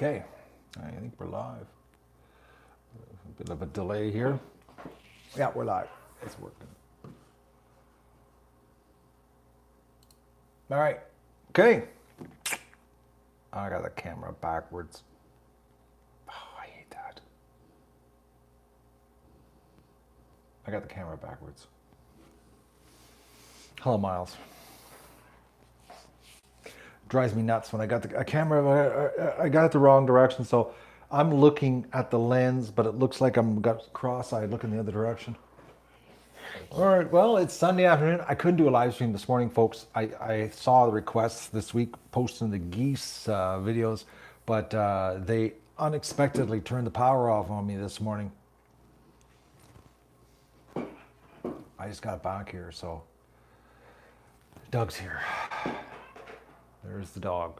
Okay, I think we're live. A bit of a delay here. Yeah, we're live. It's working. All right. Okay. I got the camera backwards. Oh, I hate that. I got the camera backwards. Hello, Miles. Drives me nuts when I got the camera. I got it the wrong direction, so I'm looking at the lens, but it looks like I'm got cross-eyed looking the other direction. All right, well, it's Sunday afternoon. I couldn't do a live stream this morning, folks. I saw the requests this week posting the geese videos, but they unexpectedly turned the power off on me this morning. I just got back here, so Doug's here. There's the dog.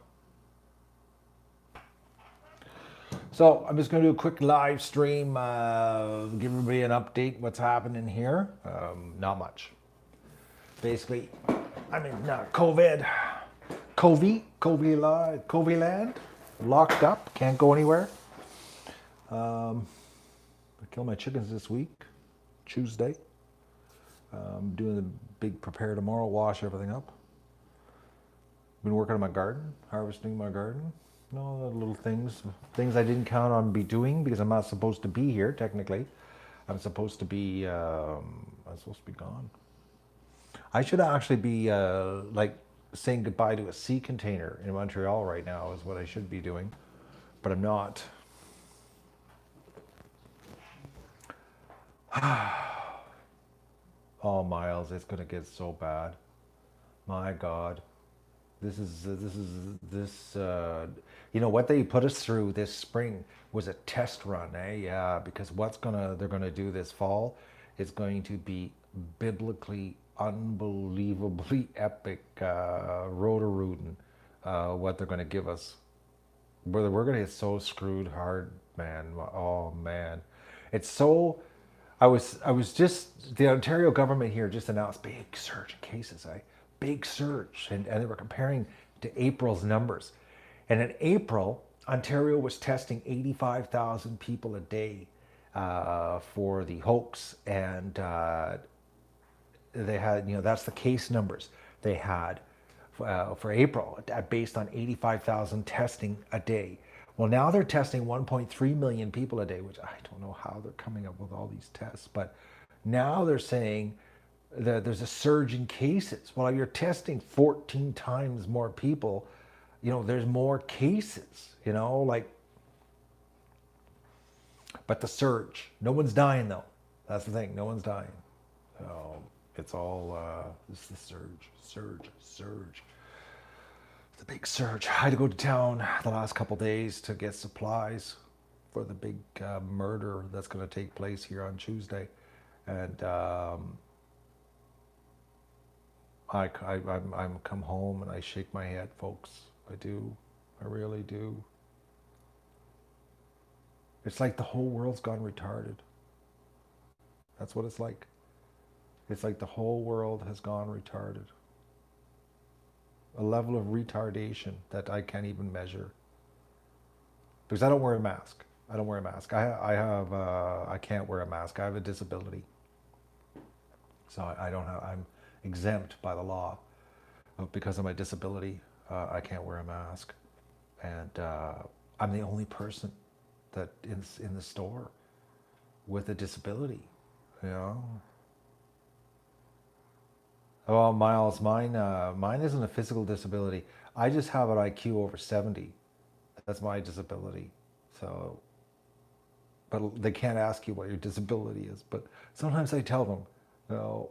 So I'm just going to do a quick live stream, give everybody an update what's happening here. Not much. Basically, I'm in COVID land, locked up, can't go anywhere. I killed my chickens this week, Tuesday. Doing the big prepare tomorrow, wash everything up. Been working on my garden, harvesting my garden. No, the little things I didn't count on be doing because I'm not supposed to be here technically. I'm supposed to be gone. I should actually be like saying goodbye to a sea container in Montreal right now is what I should be doing, but I'm not. Oh, Miles, it's gonna get so bad. My God. This you know what they put us through this spring was a test run, eh? Yeah, because they're gonna do this fall is going to be biblically, unbelievably epic Roto-Rootin', what they're gonna give us. Brother, we're gonna get so screwed hard, man. Oh man. It's so I was just the Ontario government here just announced big surge in cases, eh? Big surge, and they were comparing to April's numbers. And in April, Ontario was testing 85,000 people a day for the hoax, and they had, that's the case numbers they had for April, based on 85,000 testing a day. Well, now they're testing 1.3 million people a day, which I don't know how they're coming up with all these tests, but now they're saying there's a surge in cases. Well, you're testing 14 times more people, there's more cases, but the surge, no one's dying though. That's the thing, no one's dying. So it's all, it's the surge. The big surge. I had to go to town the last couple days to get supplies for the big murder that's going to take place here on Tuesday. And I'm come home and I shake my head, folks. I do. I really do. It's like the whole world's gone retarded. That's what it's like. It's like the whole world has gone retarded. A level of retardation that I can't even measure. Because I don't wear a mask. I don't wear a mask. I can't wear a mask. I have a disability. So I'm exempt by the law because of my disability. I can't wear a mask, and I'm the only person that in the store with a disability. Oh, Miles, mine isn't a physical disability. I just have an IQ over 70. That's my disability. So, but they can't ask you what your disability is. But sometimes I tell them, no,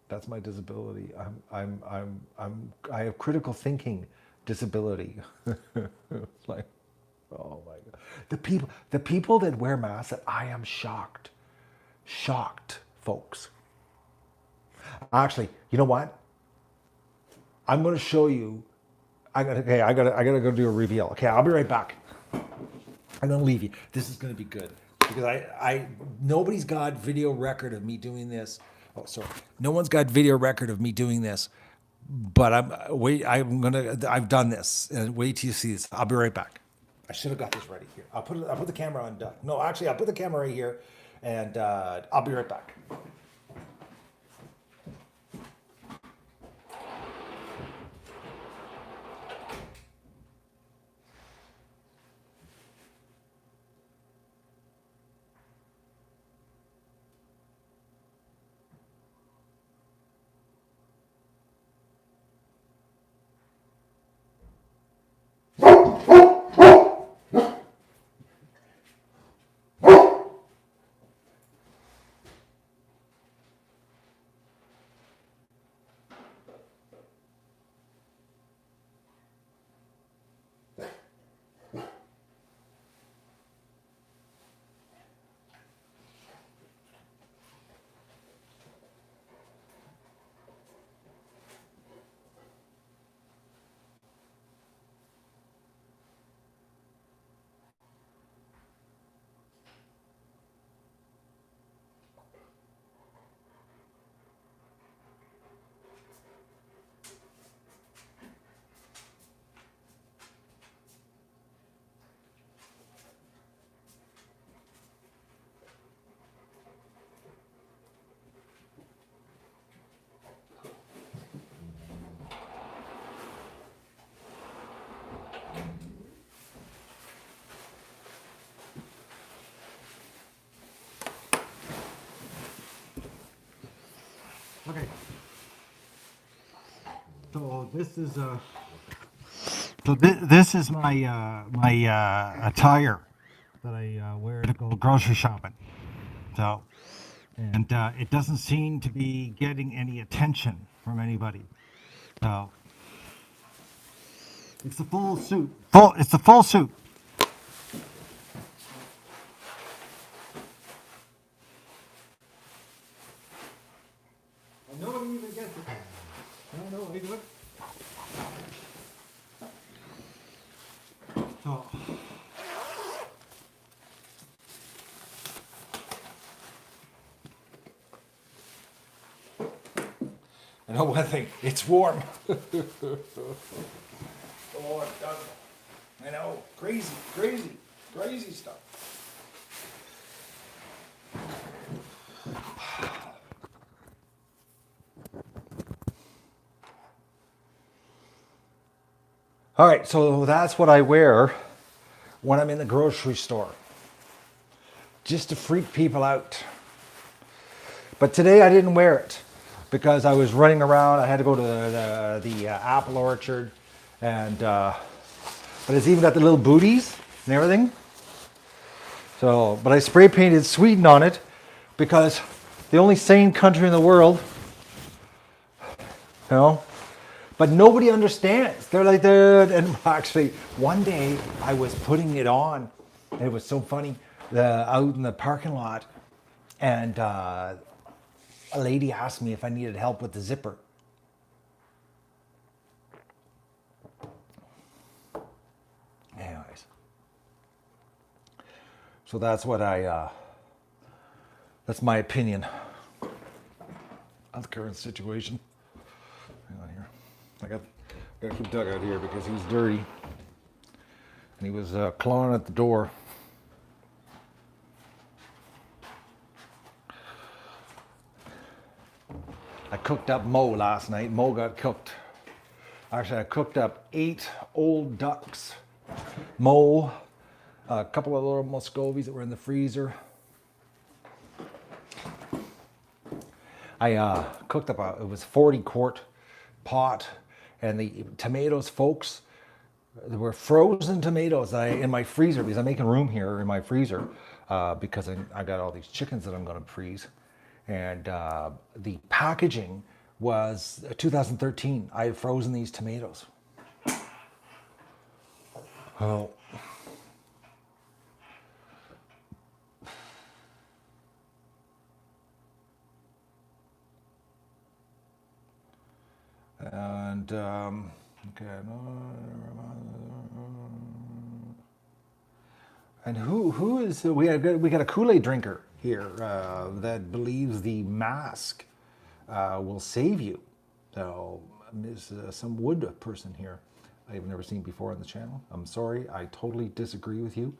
that's my disability. I have critical thinking disability. It's like, oh my God. The people that wear masks, I am shocked, folks. Actually, you know what? I'm going to show you. I gotta go do a reveal. Okay, I'll be right back. I'm going to leave you. This is going to be good because nobody's got video record of me doing this. Oh, sorry. No one's got video record of me doing this But I've done this. And wait till you see this. I'll be right back. I should have got this ready here. I'll put the camera on. No, actually, I'll put the camera right here, and I'll be right back. Okay. So this is this is my attire that I wear to go grocery shopping. So and it doesn't seem to be getting any attention from anybody. So it's the full suit. It's the full suit. And nobody even gets it. No, no, look. So. I know one thing, it's warm. Oh, it does. I know, crazy stuff. All right, so that's what I wear when I'm in the grocery store, just to freak people out. But today I didn't wear it because I was running around. I had to go to the apple orchard, and but it's even got the little booties and everything. So, but I spray painted Sweden on it because the only sane country in the world, you know. But nobody understands. They're like, and actually, one day I was putting it on. And it was so funny. Out in the parking lot, and a lady asked me if I needed help with the zipper. Anyways, so that's what that's my opinion of the current situation. Hang on here. I gotta keep Doug out here because he's dirty, and he was clawing at the door. I cooked up Mo last night. Mo got cooked. Actually, I cooked up 8 old ducks. Mo, a couple of little Muscovies that were in the freezer. I cooked up it was 40-quart pot, and the tomatoes, folks, there were frozen tomatoes in my freezer because I'm making room here in my freezer because I got all these chickens that I'm going to freeze. And the packaging was 2013. I had frozen these tomatoes. Oh. And okay. And who is we got a Kool-Aid drinker here that believes the mask will save you. So some wood person here I've never seen before on the channel. I'm sorry, I totally disagree with you.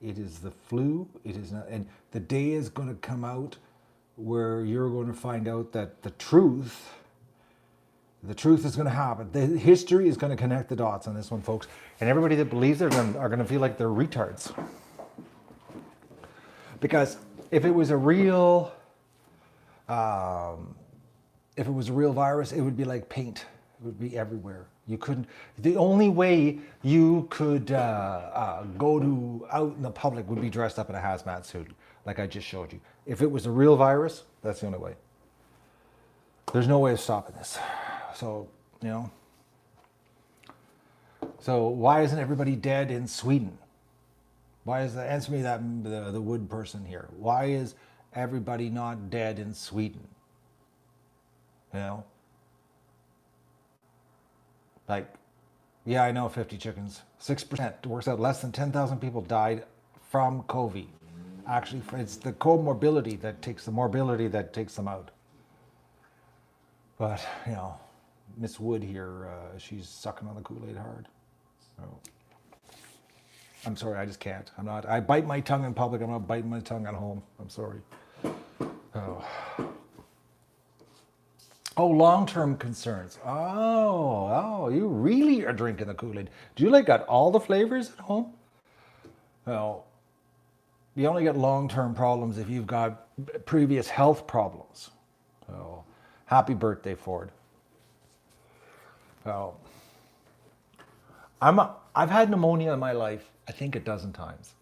It is the flu. It is not, and the day is going to come out where you're going to find out that the truth is going to happen. The history is going to connect the dots on this one, folks. And everybody that believes are going to feel like they're retards. Because if it was a real virus, it would be like paint. It would be everywhere. You couldn't. The only way you could go out in the public would be dressed up in a hazmat suit, like I just showed you. If it was a real virus, that's the only way. There's no way of stopping this. So, you know. So why isn't everybody dead in Sweden? Why is that? Answer me that, the wood person here. Why is everybody not dead in Sweden? You know? Like, yeah, I know 50 chickens. 6% works out. Less than 10,000 people died from COVID. Actually, it's the comorbidity that takes the morbidity that takes them out. But, you know, Miss Wood here, she's sucking on the Kool-Aid hard. So, I'm sorry, I just can't. I bite my tongue in public. I'm not biting my tongue at home. I'm sorry. Oh, long-term concerns. Oh, you really are drinking the Kool-Aid. Do you got all the flavors at home? Well, you only get long-term problems if you've got previous health problems. So, happy birthday, Ford. Well, I've had pneumonia in my life, I think a dozen times.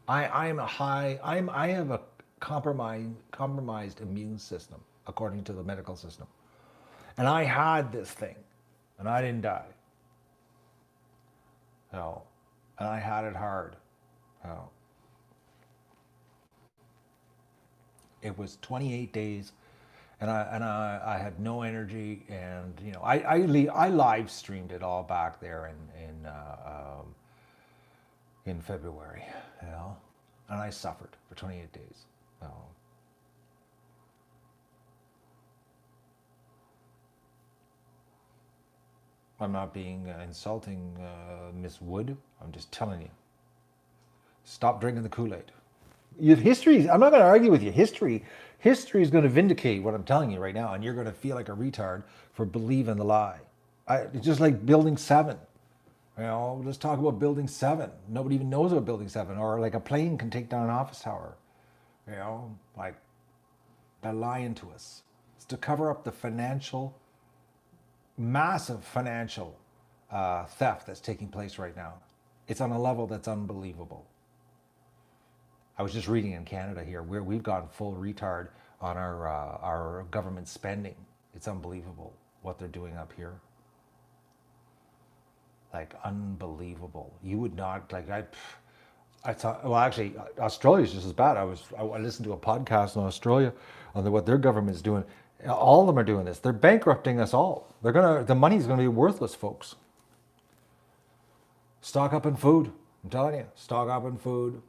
I have a compromised immune system, according to the medical system. And I had this thing, and I didn't die. No. And I had it hard. No. It was 28 days, and I had no energy, and you know, I live streamed it all back there in February, you know, and I suffered for 28 days. You know. I'm not being insulting, Miss Wood. I'm just telling you. Stop drinking the Kool-Aid. History, I'm not going to argue with you. History is going to vindicate what I'm telling you right now, and you're going to feel like a retard for believing the lie. It's just like Building 7. You know, let's talk about Building 7. Nobody even knows about Building 7. Or like a plane can take down an office tower. You know, like they're lying to us. It's to cover up the massive financial theft that's taking place right now. It's on a level that's unbelievable. I was just reading in Canada here where we've gone full retard on our government spending. It's unbelievable what they're doing up here. Like unbelievable. You would not I thought, well, actually, Australia's just as bad. I listened to a podcast in Australia on what their government's doing. All of them are doing this. They're bankrupting us all. The money's gonna be worthless, folks. Stock up in food. I'm telling you, stock up in food.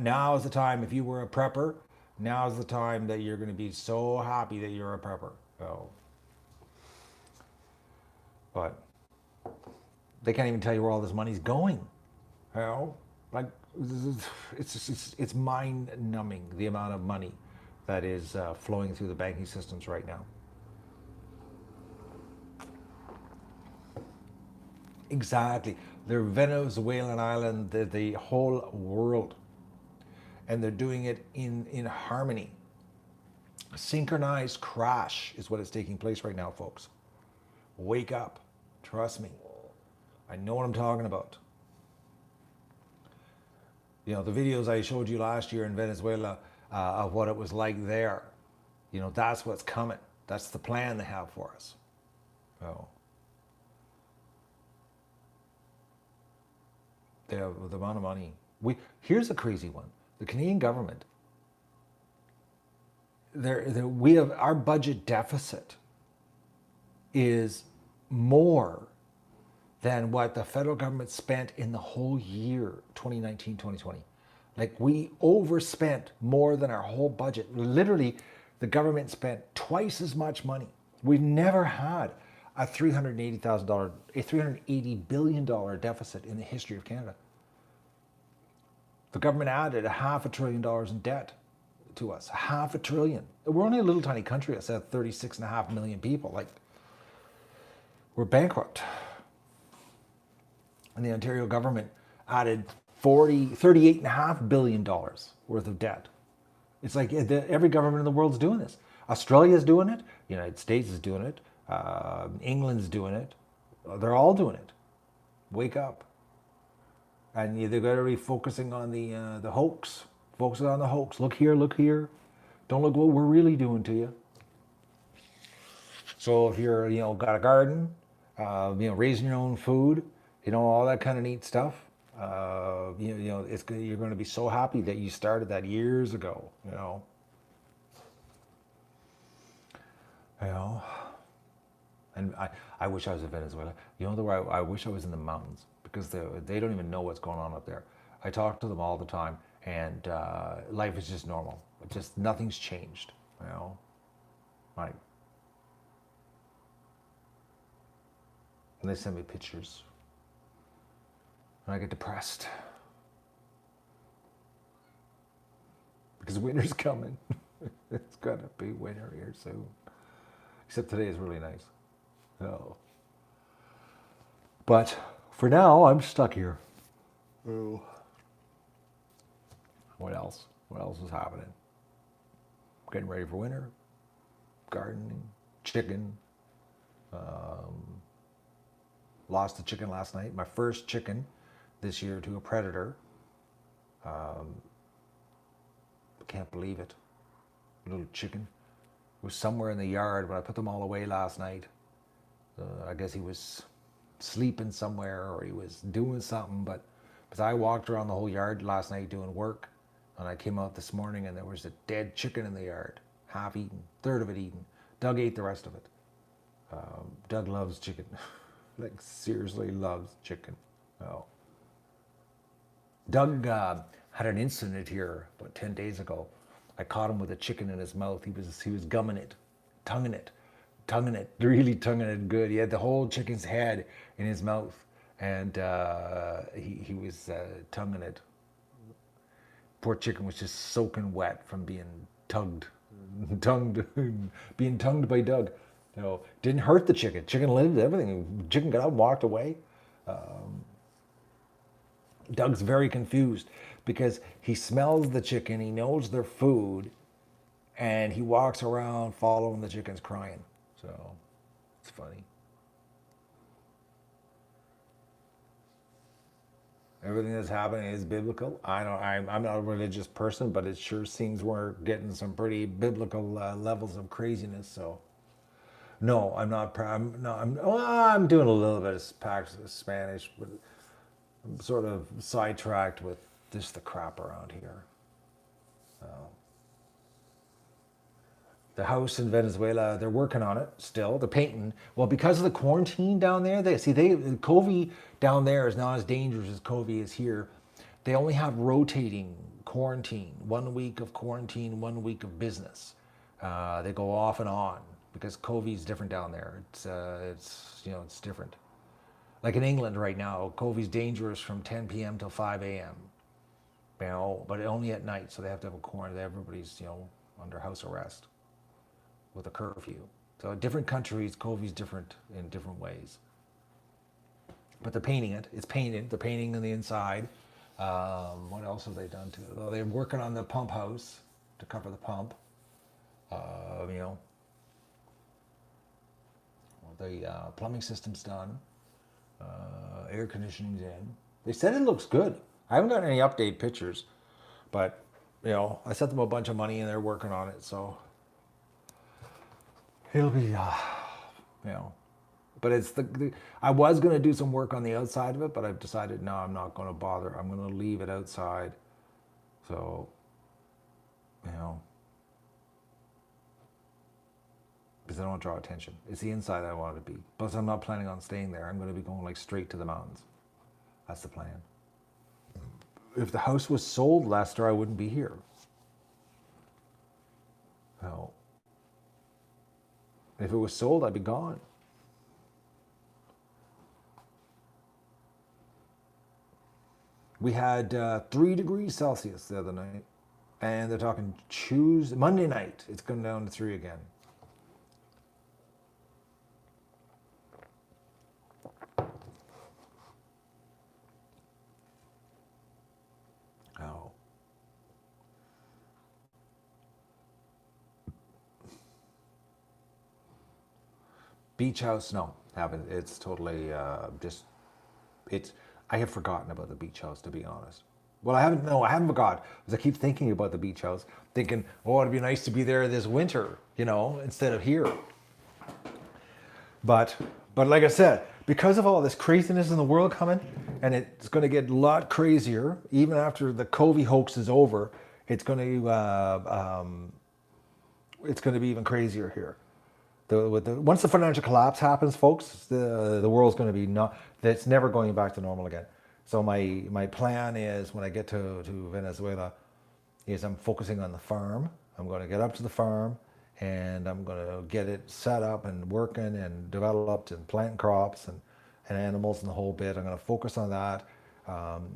Now is the time. If you were a prepper, now is the time that you're going to be so happy that you're a prepper. Oh. But they can't even tell you where all this money's going. You know, like it's mind-numbing the amount of money that is flowing through the banking systems right now. Exactly. They're Venezuelan island, the whole world. And they're doing it in harmony. A synchronized crash is what is taking place right now, folks. Wake up. Trust me. I know what I'm talking about. You know, the videos I showed you last year in Venezuela of what it was like there. You know, that's what's coming. That's the plan they have for us. Oh. They have the amount of money. Here's a crazy one. The Canadian government, we have our budget deficit is more than what the federal government spent in the whole year 2019-2020. Like we overspent more than our whole budget. Literally, the government spent twice as much money We've never had a $380,000, a $380 billion deficit in the history of Canada. The government added a $500 billion in debt to us. $500 billion. We're only a little tiny country that's at 36.5 million people. Like, we're bankrupt. And the Ontario government added $38.5 billion worth of debt. It's like every government in the world's doing this. Australia's doing it. The United States is doing it. England's doing it. They're all doing it. Wake up. And they've got to be focusing on the hoax. Focusing on the hoax. Look here, look here. Don't look what we're really doing to you. So if you're, got a garden, raising your own food, all that kind of neat stuff, you're going to be so happy that you started that years ago, And I wish I was in Venezuela. I wish I was in the mountains, because they don't even know what's going on up there. I talk to them all the time, and life is just normal. Just nothing's changed, Like, and they send me pictures, and I get depressed because winter's coming. It's gonna be winter here soon. Except today is really nice. But for now, I'm stuck here. Oh. What else? What else is happening? Getting ready for winter. Gardening. Chicken. Lost a chicken last night. My first chicken this year to a predator. Can't believe it. Little chicken. Was somewhere in the yard when I put them all away last night. I guess he was sleeping somewhere, or he was doing something, but I walked around the whole yard last night doing work, and I came out this morning and there was a dead chicken in the yard, half eaten, third of it eaten. Doug ate the rest of it. Doug loves chicken. Like, seriously loves chicken. Doug had an incident here about 10 days ago. I caught him with a chicken in his mouth. He was gumming it, tonguing it, really tonguing it good. He had the whole chicken's head in his mouth, and he was tonguing it. Poor chicken was just soaking wet from being being tongued by Doug. Didn't hurt the chicken. Chicken lived, everything. Chicken got up and walked away. Doug's very confused because he smells the chicken, he knows their food, and he walks around following the chickens crying. So it's funny. Everything that's happening is biblical. I'm not a religious person, but it sure seems we're getting some pretty biblical levels of craziness. So no, I'm not. I'm doing a little bit of Spanish, but I'm sort of sidetracked with just the crap around here. The house in Venezuela, they're working on it still. They're painting. Well, because of the quarantine down there, COVID down there is not as dangerous as COVID is here. They only have rotating quarantine, 1 week of quarantine, 1 week of business. They go off and on because COVID is different down there. It's different. Like in England right now, COVID's dangerous from 10 p.m. till 5 a.m. But only at night, so they have to have a quarantine. Everybody's under house arrest with a curfew. So in different countries, COVID's different in different ways. But they're painting it. It's painted. They're painting on the inside. What else have they done to it? Well, they're working on the pump house to cover the pump. The plumbing system's done. Air conditioning's in. They said it looks good. I haven't got any update pictures, but I sent them a bunch of money and they're working on it, so it'll be but it's I was going to do some work on the outside of it, but I've decided no, I'm not going to bother. I'm going to leave it outside. So because I don't want to draw attention. It's the inside I want it to be. Plus, I'm not planning on staying there. I'm going to be going straight to the mountains. That's the plan. If the house was sold, Lester, I wouldn't be here. If it was sold, I'd be gone. We had 3 degrees Celsius the other night, and they're talking Monday night. It's going down to 3 again. Oh, beach house? No, haven't. It's totally just it's. I have forgotten about the beach house, to be honest. Well, I haven't. No, I haven't forgot because I keep thinking about the beach house, thinking, oh, it'd be nice to be there this winter, instead of here. But but like I said, because of all this craziness in the world coming, and it's going to get a lot crazier even after the COVID hoax is over. It's going to it's going to be even crazier here. Once the financial collapse happens, folks, the world's going to be not. That's never going back to normal again. So my plan is when I get to Venezuela, is I'm focusing on the farm. I'm going to get up to the farm, and I'm going to get it set up and working and developed and planting crops and animals and the whole bit. I'm going to focus on that.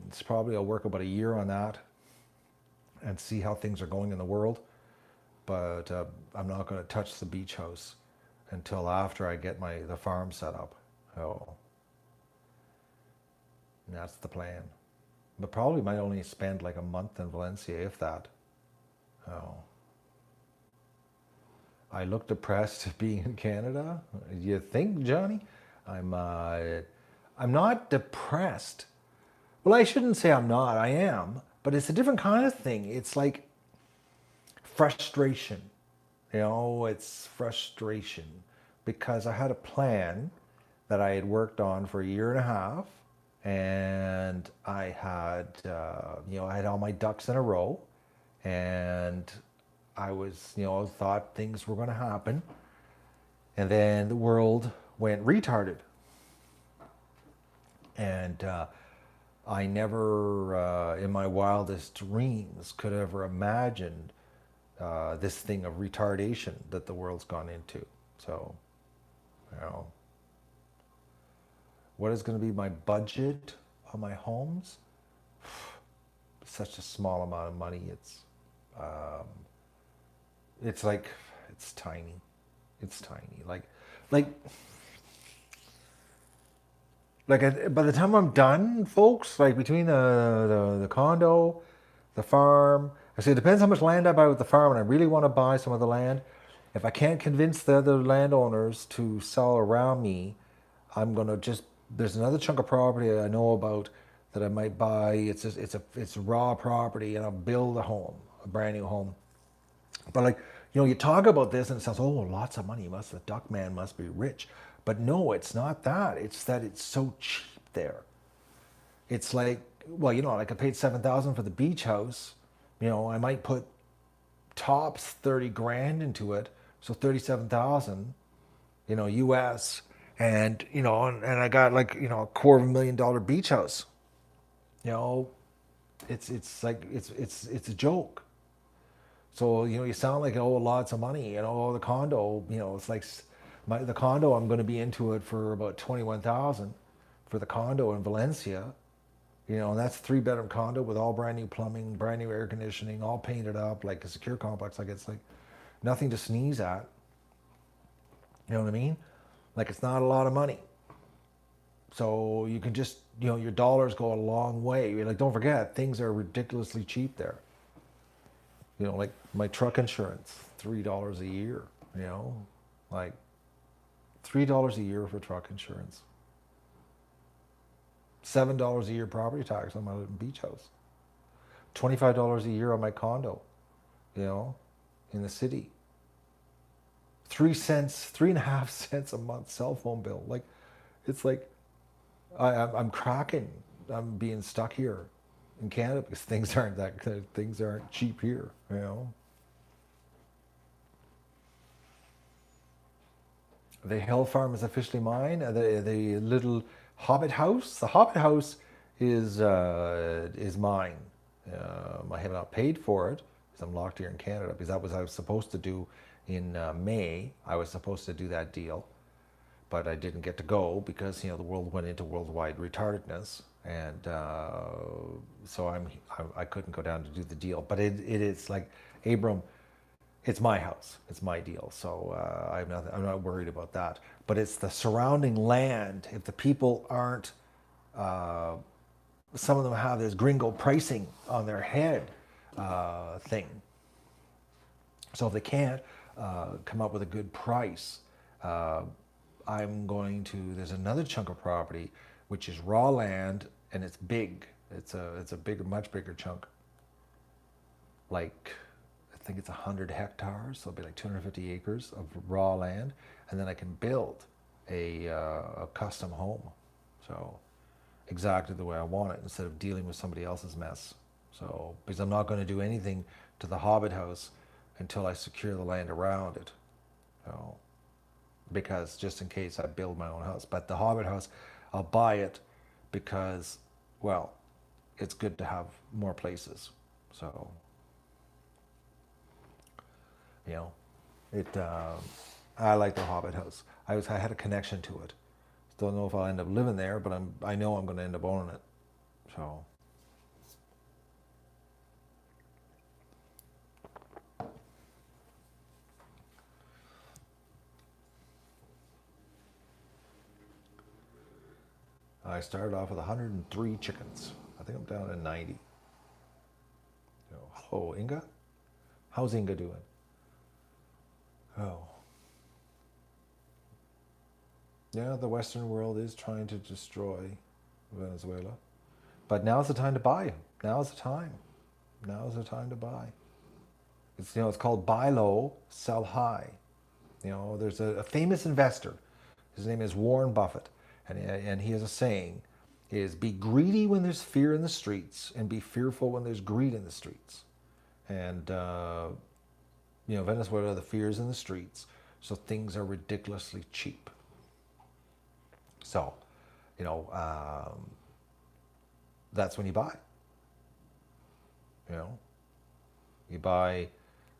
It's probably I'll work about a year on that and see how things are going in the world. But I'm not going to touch the beach house until after I get the farm set up. Oh, and that's the plan. But probably might only spend like a month in Valencia, if that. Oh, I look depressed being in Canada. You think, Johnny? I'm not depressed. Well, I shouldn't say I'm not. I am, but it's a different kind of thing. It's like frustration. It's frustration because I had a plan that I had worked on for a year and a half, and I had, I had all my ducks in a row, and I was, thought things were going to happen, and then the world went retarded, and I never, in my wildest dreams, could ever imagine this thing of retardation that the world's gone into. So, what is going to be my budget on my homes? Such a small amount of money. It's like, it's tiny. It's tiny. By the time I'm done, folks, like between the condo, the farm, I say it depends how much land I buy with the farm, and I really want to buy some of the land. If I can't convince the other landowners to sell around me, I'm gonna there's another chunk of property I know about that I might buy. It's raw property, and I'll build a brand new home. But you talk about this and it sounds, oh, lots of money. The duck man must be rich. But no, it's not that. It's that it's so cheap there. It's like, well, like I paid $7,000 for the beach house. I might put tops 30 grand into it, so 37,000, US, and and I got like a $250,000 beach house. It's like it's a joke. So you sound like, oh, lots of money. The condo, it's like the condo. I'm going to be into it for about 21,000 for the condo in Valencia. And that's a 3-bedroom condo with all brand new plumbing, brand new air conditioning, all painted up like a secure complex. Like it's like nothing to sneeze at. You know what I mean? Like it's not a lot of money. So you can just, your dollars go a long way. Like don't forget, things are ridiculously cheap there. Like my truck insurance, $3 a year. Like $3 a year for truck insurance. $7 a year property tax on my beach house. $25 a year on my condo, in the city. 3.5 cents a month cell phone bill. Like, it's like, I'm cracking. I'm being stuck here in Canada because things aren't cheap here, The hill farm is officially mine. The little Hobbit house. The Hobbit house is mine. I have not paid for it. because I'm locked here in Canada. Because that was I was supposed to do in May. I was supposed to do that deal, but I didn't get to go because the world went into worldwide retardedness, and so I couldn't go down to do the deal. But it is like, Abram, it's my house, it's my deal, so I'm not worried about that. But it's the surrounding land. If the people aren't, some of them have this gringo pricing on their head thing. So if they can't come up with a good price, I'm going to. There's another chunk of property which is raw land, and it's big. It's a bigger, much bigger chunk. Like, I think it's 100 hectares, so it'll be like 250 acres of raw land, and then I can build a custom home. So exactly the way I want it, instead of dealing with somebody else's mess. So, because I'm not going to do anything to the Hobbit house until I secure the land around it. So, because just in case I build my own house. But the Hobbit house, I'll buy it because, well, it's good to have more places. So, it. I like the Hobbit house. I had a connection to it. Don't know if I'll end up living there, but I know I'm going to end up owning it. So. I started off with 103 chickens. I think I'm down to 90. Hello, Inga. How's Inga doing? Oh. Yeah, the Western world is trying to destroy Venezuela. But now's the time to buy. Now's the time. Now's the time to buy. It's called buy low, sell high. There's a famous investor. His name is Warren Buffett. And he has a saying, is be greedy when there's fear in the streets, and be fearful when there's greed in the streets. And, Venezuela, the fear is in the streets, so things are ridiculously cheap. So, that's when you buy. You buy,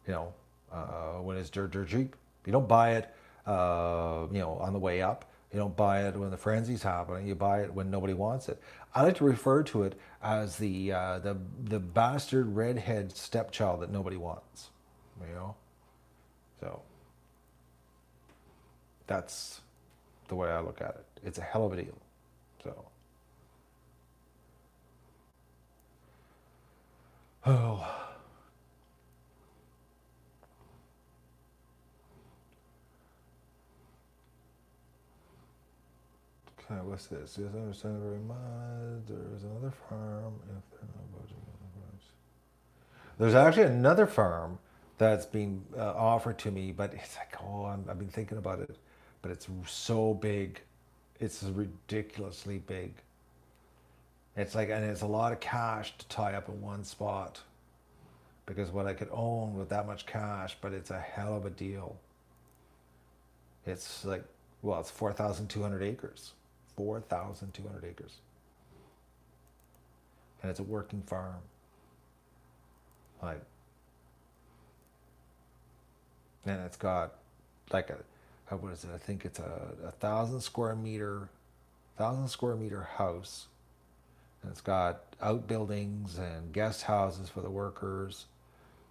when it's dirt cheap. You don't buy it, on the way up. You don't buy it when the frenzy's happening. You buy it when nobody wants it. I like to refer to it as the bastard redhead stepchild that nobody wants. So that's the way I look at it. It's a hell of a deal. So. Oh. Okay, what's this? Yes, I understand very much. There's another farm. If they're not budging on the price. There's actually another farm that's being offered to me, but it's like, I've been thinking about it, but it's so big. It's ridiculously big. It's like, and it's a lot of cash to tie up in one spot, because what I could own with that much cash, but it's a hell of a deal. It's like, it's 4,200 acres. 4,200 acres. And it's a working farm. And it's got like what is it? I think it's a 1,000 square meter house. And it's got outbuildings and guest houses for the workers,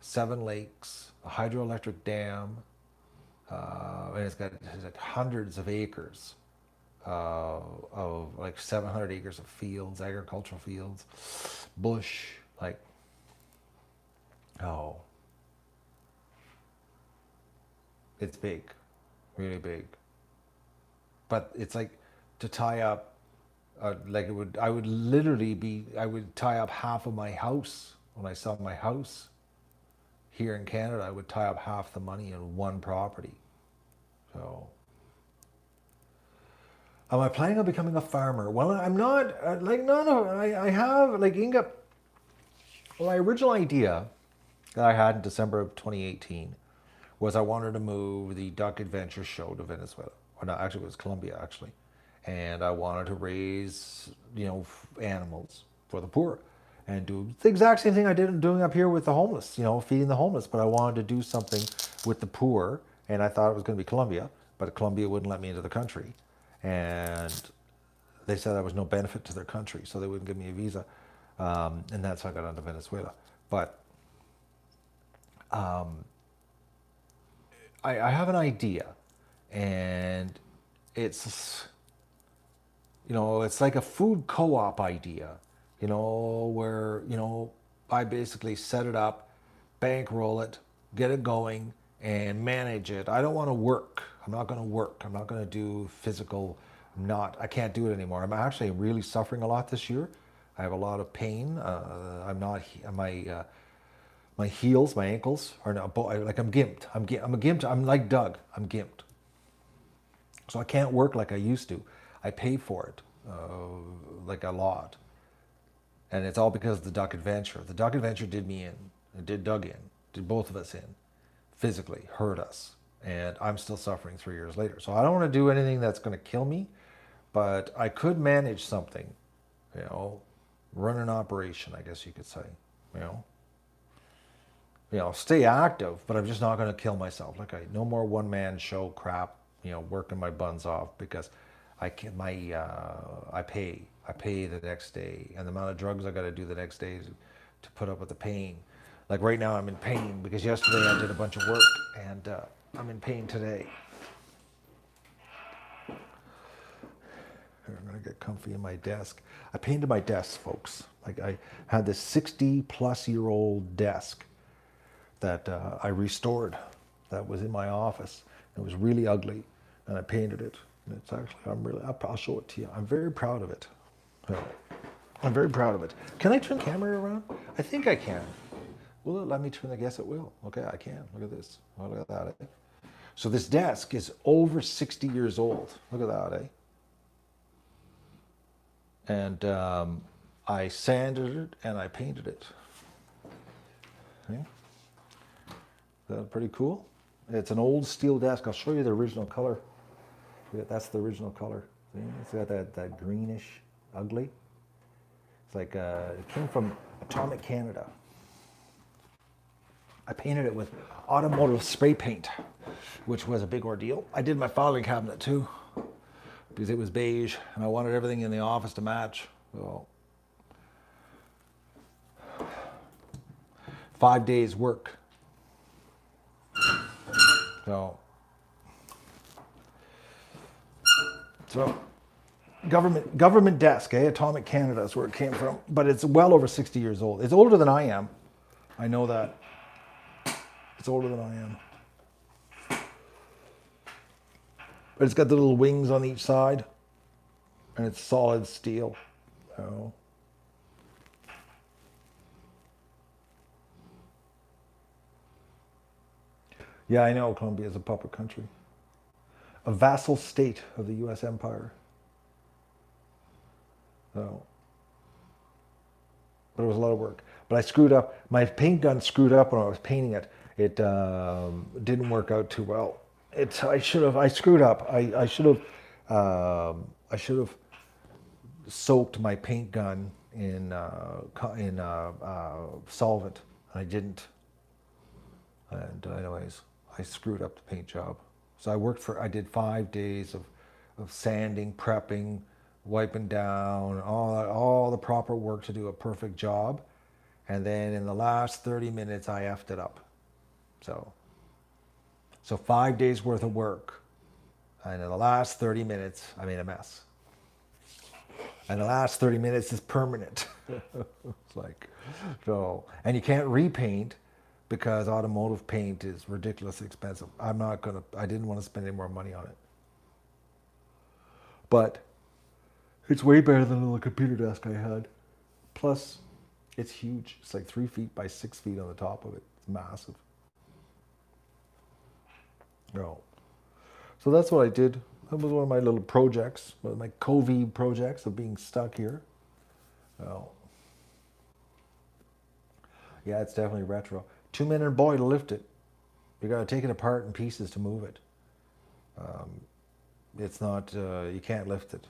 7 lakes, a hydroelectric dam, and it's got like hundreds of acres of like 700 acres of fields, agricultural fields, bush, it's big, really big. But it's like to tie up, I would tie up half of my house when I sell my house here in Canada. I would tie up half the money in one property. So, am I planning on becoming a farmer? Well, I'm not. I have Inga. Well, my original idea that I had in December of 2018 was I wanted to move the Duck Adventure show to Venezuela. Or no, actually, it was Colombia, and I wanted to raise, animals for the poor. and do the exact same thing I did doing up here with the homeless, feeding the homeless. But I wanted to do something with the poor, and I thought it was going to be Colombia, but Colombia wouldn't let me into the country. And they said I was no benefit to their country, so they wouldn't give me a visa. And that's how I got onto Venezuela. But I have an idea, and it's, it's like a food co-op idea, where, I basically set it up, bankroll it, get it going, and manage it. I don't want to work. I'm not going to work. I'm not going to do physical. I can't do it anymore. I'm actually really suffering a lot this year. I have a lot of pain. I'm not, my heels, my ankles are not, like I'm gimped. I'm a gimped. I'm like Doug. I'm gimped. So I can't work like I used to. I pay for it, like a lot. And it's all because of the Duck Adventure. The Duck Adventure did me in. It did Doug in. Did both of us in. Physically hurt us. And I'm still suffering 3 years later. So I don't want to do anything that's going to kill me, but I could manage something, run an operation, I guess you could say, stay active, but I'm just not going to kill myself. No more one-man show crap, working my buns off, because I pay the next day, and the amount of drugs I got to do the next day to put up with the pain. Like right now I'm in pain because yesterday I did a bunch of work, and I'm in pain today. I'm gonna get comfy in my desk. I painted my desk, folks. Like, I had this 60-plus-year-old desk that I restored, that was in my office. It was really ugly, and I painted it. And it's actually, I'll show it to you. I'm very proud of it. I'm very proud of it. Can I turn the camera around? I think I can. Will it let me turn? I guess it will. Okay, I can. Look at this. Oh, look at that, eh? So this desk is over 60 years old. Look at that, eh? And I sanded it and I painted it. Okay. Is that pretty cool? It's an old steel desk. I'll show you the original color. That's the original color. See? It's got that greenish, ugly. It's like, it came from Atomic Canada. I painted it with automotive spray paint, which was a big ordeal. I did my filing cabinet too, because it was beige and I wanted everything in the office to match. So 5 days work. So government desk, eh? Atomic Canada is where it came from, but it's well over 60 years old. It's older than I am. I know that. It's older than I am. But it's got the little wings on each side, and it's solid steel. Oh. Yeah, I know Colombia is a puppet country. A vassal state of the U.S. empire. So, but it was a lot of work. But I screwed up. My paint gun screwed up when I was painting it. It didn't work out too well. I screwed up. I should have soaked my paint gun in solvent. I didn't. And anyways, I screwed up the paint job. So I did 5 days of sanding, prepping, wiping down, all the proper work to do a perfect job. And then in the last 30 minutes, I effed it up. So 5 days worth of work. And in the last 30 minutes, I made a mess. And the last 30 minutes is permanent. It's like, and you can't repaint because automotive paint is ridiculously expensive. I didn't want to spend any more money on it. But it's way better than the little computer desk I had. Plus, it's huge. It's like 3 feet by 6 feet on the top of it. It's massive. So that's what I did. That was one of my little projects, my COVID projects of being stuck here. Yeah, it's definitely retro. 2 men and a boy to lift it. You got to take it apart in pieces to move it. It's not, you can't lift it.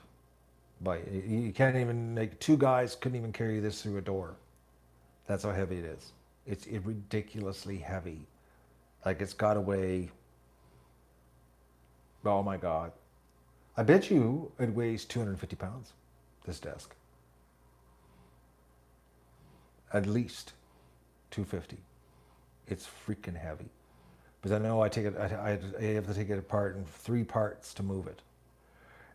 You can't even, 2 guys couldn't even carry this through a door. That's how heavy it is. It's ridiculously heavy. Like it's got to weigh, oh my God. I bet you it weighs 250 pounds, this desk. At least 250. It's freaking heavy. Because I know I take it, I have to take it apart in 3 parts to move it.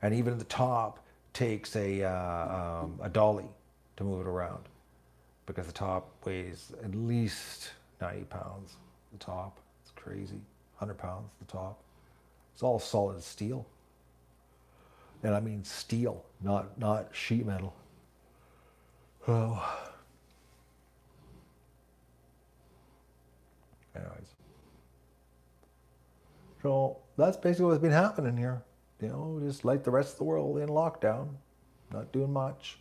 And even the top takes a dolly to move it around. Because the top weighs at least 90 pounds. The top, it's crazy. 100 pounds, the top. It's all solid steel. And I mean steel, not sheet metal. Oh. Anyways. So that's basically what's been happening here. You know, just like the rest of the world in lockdown. Not doing much.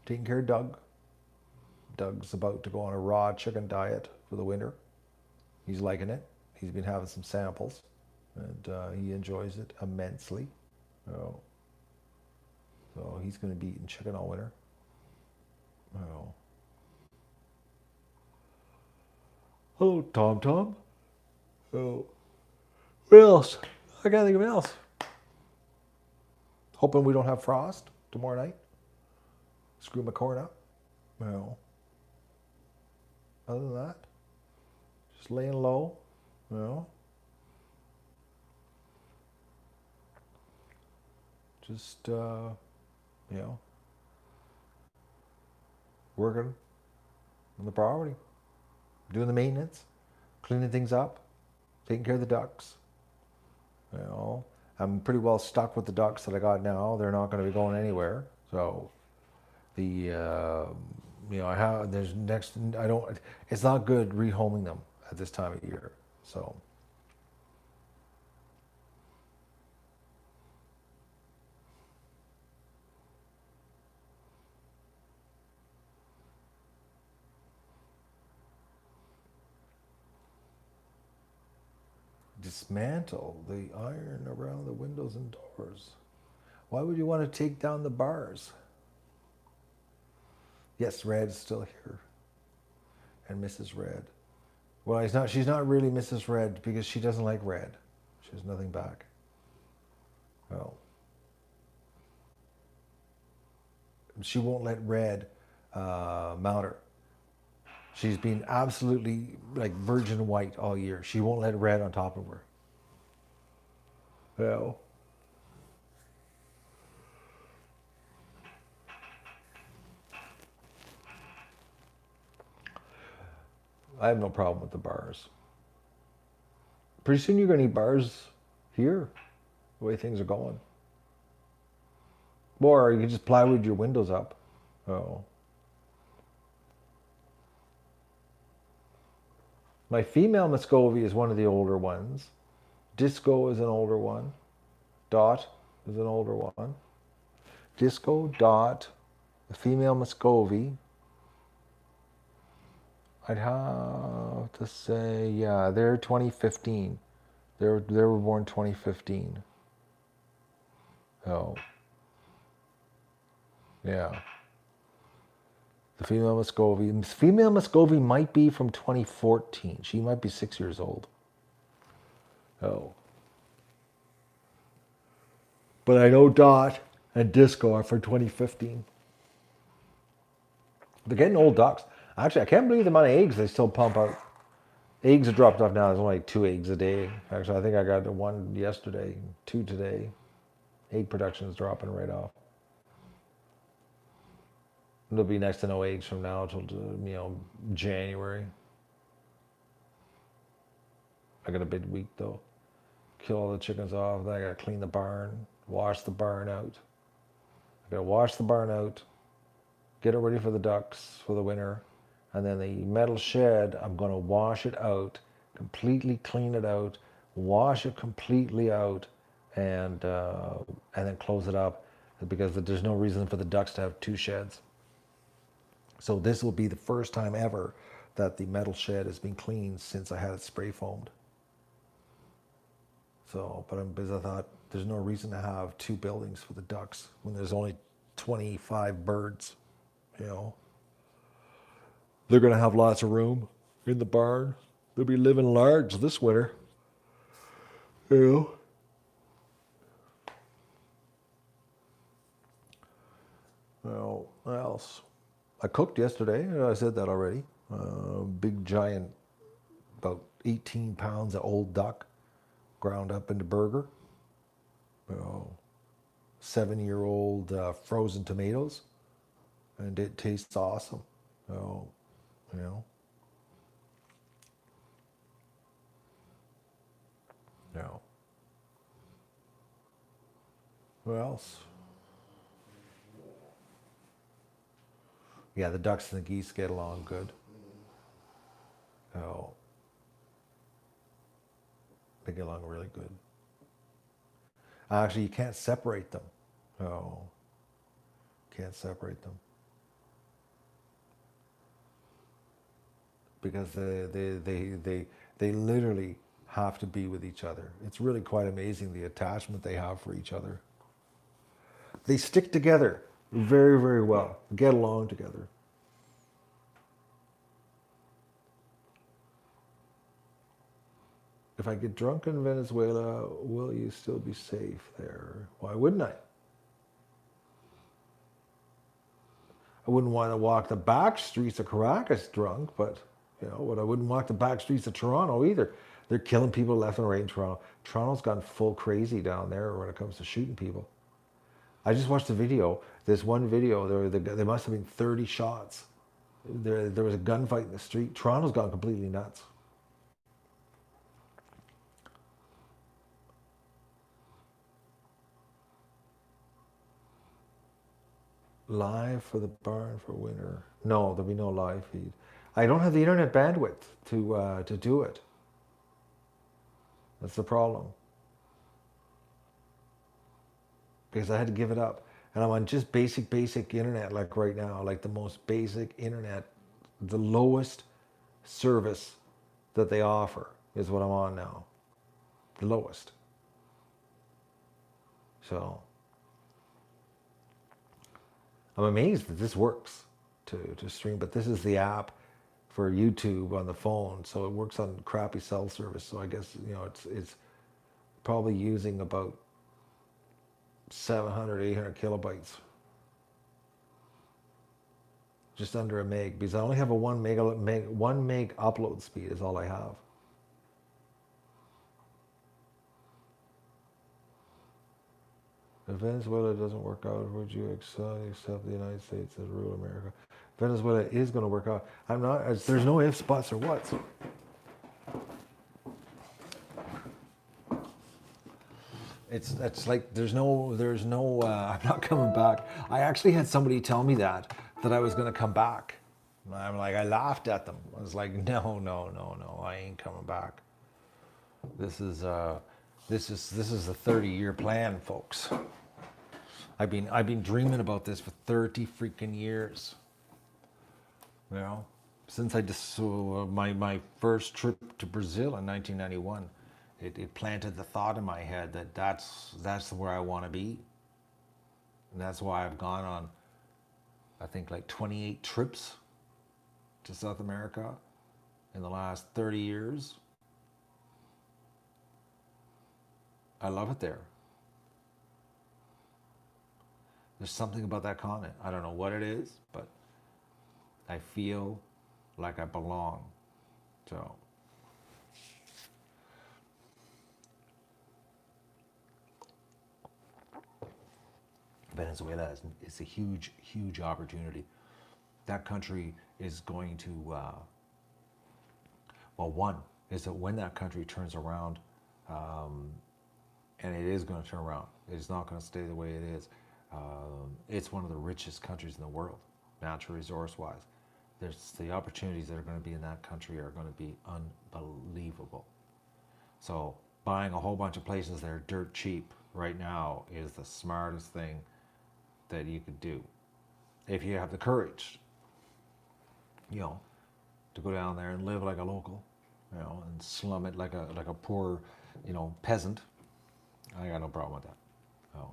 Taking care of Doug. Doug's about to go on a raw chicken diet for the winter. He's liking it. He's been having some samples. And he enjoys it immensely. So he's going to be eating chicken all winter. Oh. Hello, Tom Tom. Oh. What else? I can't think of anything else. Hoping we don't have frost tomorrow night. Screw my corn up. Well, other than that, just laying low. Well, just working on the property, doing the maintenance, cleaning things up, taking care of the ducks. You know, I'm pretty well stuck with the ducks that I got now. They're not going to be going anywhere. So it's not good rehoming them at this time of year. So dismantle the iron around the windows and doors. Why would you want to take down the bars? Yes, Red's still here. And Mrs. Red. Well, she's not really Mrs. Red because she doesn't like Red. She has nothing back. Well, she won't let Red mount her. She's been absolutely like virgin white all year. She won't let Red on top of her. Well, I have no problem with the bars. Pretty soon you're going to need bars here, the way things are going. Or you can just plywood your windows up. Oh. My female Muscovy is one of the older ones. Disco is an older one. Dot is an older one. Disco, Dot, the female Muscovy. I'd have to say, yeah, they're 2015. They were born 2015. Oh. Yeah. The female Muscovy. Female Muscovy might be from 2014. She might be 6 years old. Oh. But I know Dot and Disco are from 2015. They're getting old ducks. Actually, I can't believe the amount of eggs they still pump out. Eggs have dropped off now. There's only 2 eggs a day. Actually, I think I got 1 yesterday, 2 today. Egg production is dropping right off. There'll be next to no eggs from now till January. I got a big week though. Kill all the chickens off. Then I gotta clean the barn, wash the barn out. I gotta wash the barn out, get it ready for the ducks for the winter, and then the metal shed, I'm gonna wash it out, completely clean it out, wash it completely out, and then close it up because there's no reason for the ducks to have 2 sheds. So this will be the first time ever that the metal shed has been cleaned since I had it spray foamed. So, because I thought there's no reason to have 2 buildings for the ducks when there's only 25 birds, you know. They're going to have lots of room in the barn. They'll be living large this winter. You know? Well, what else? I cooked yesterday. I said that already. Big giant, about 18 pounds of old duck, ground up into burger. You know, 7-year-old frozen tomatoes, and it tastes awesome. So, you know, you know. What else? Yeah, the ducks and the geese get along good. Oh, they get along really good. Actually, you can't separate them. Oh, can't separate them because they literally have to be with each other. It's really quite amazing the attachment they have for each other. They stick together very, very well. Get along together. If I get drunk in Venezuela, will you still be safe there? Why wouldn't I? I wouldn't want to walk the back streets of Caracas drunk, but but I wouldn't walk the back streets of Toronto either. They're killing people left and right in Toronto. Toronto's gone full crazy down there when it comes to shooting people. I just watched a video. This one video, there must have been 30 shots. There was a gunfight in the street. Toronto's gone completely nuts. Live for the barn for winter. No, there'll be no live feed. I don't have the internet bandwidth to do it. That's the problem. Because I had to give it up. And I'm on just basic internet like right now, like the most basic internet, the lowest service that they offer is what I'm on now. The lowest. So I'm amazed that this works to stream, but this is the app for YouTube on the phone, so it works on crappy cell service. So I guess it's probably using about 700, 800 kilobytes, just under a meg, because I only have a 1 meg upload speed is all I have. If Venezuela doesn't work out, would you accept the United States as rule America? Venezuela is going to work out. I'm not. There's no ifs, buts, or whats. It's like there's no. I'm not coming back. I actually had somebody tell me that I was going to come back. And I'm like, I laughed at them. I was like, no, I ain't coming back. This is a 30-year plan, folks. I've been dreaming about this for 30 freaking years. Since I just my first trip to Brazil in 1991, it planted the thought in my head that that's where I want to be, and that's why I've gone on, I think, like 28 trips to South America in the last 30 years. I love it there. There's something about that continent. I don't know what it is, but I feel like I belong. So Venezuela is a huge opportunity. That country is going to, one is that when that country turns around, and it is going to turn around, it's not going to stay the way it is. It's one of the richest countries in the world, natural resource wise. The opportunities that are going to be in that country are going to be unbelievable. So buying a whole bunch of places that are dirt cheap right now is the smartest thing that you could do, if you have the courage, to go down there and live like a local, and slum it like a poor, peasant. I got no problem with that. Oh.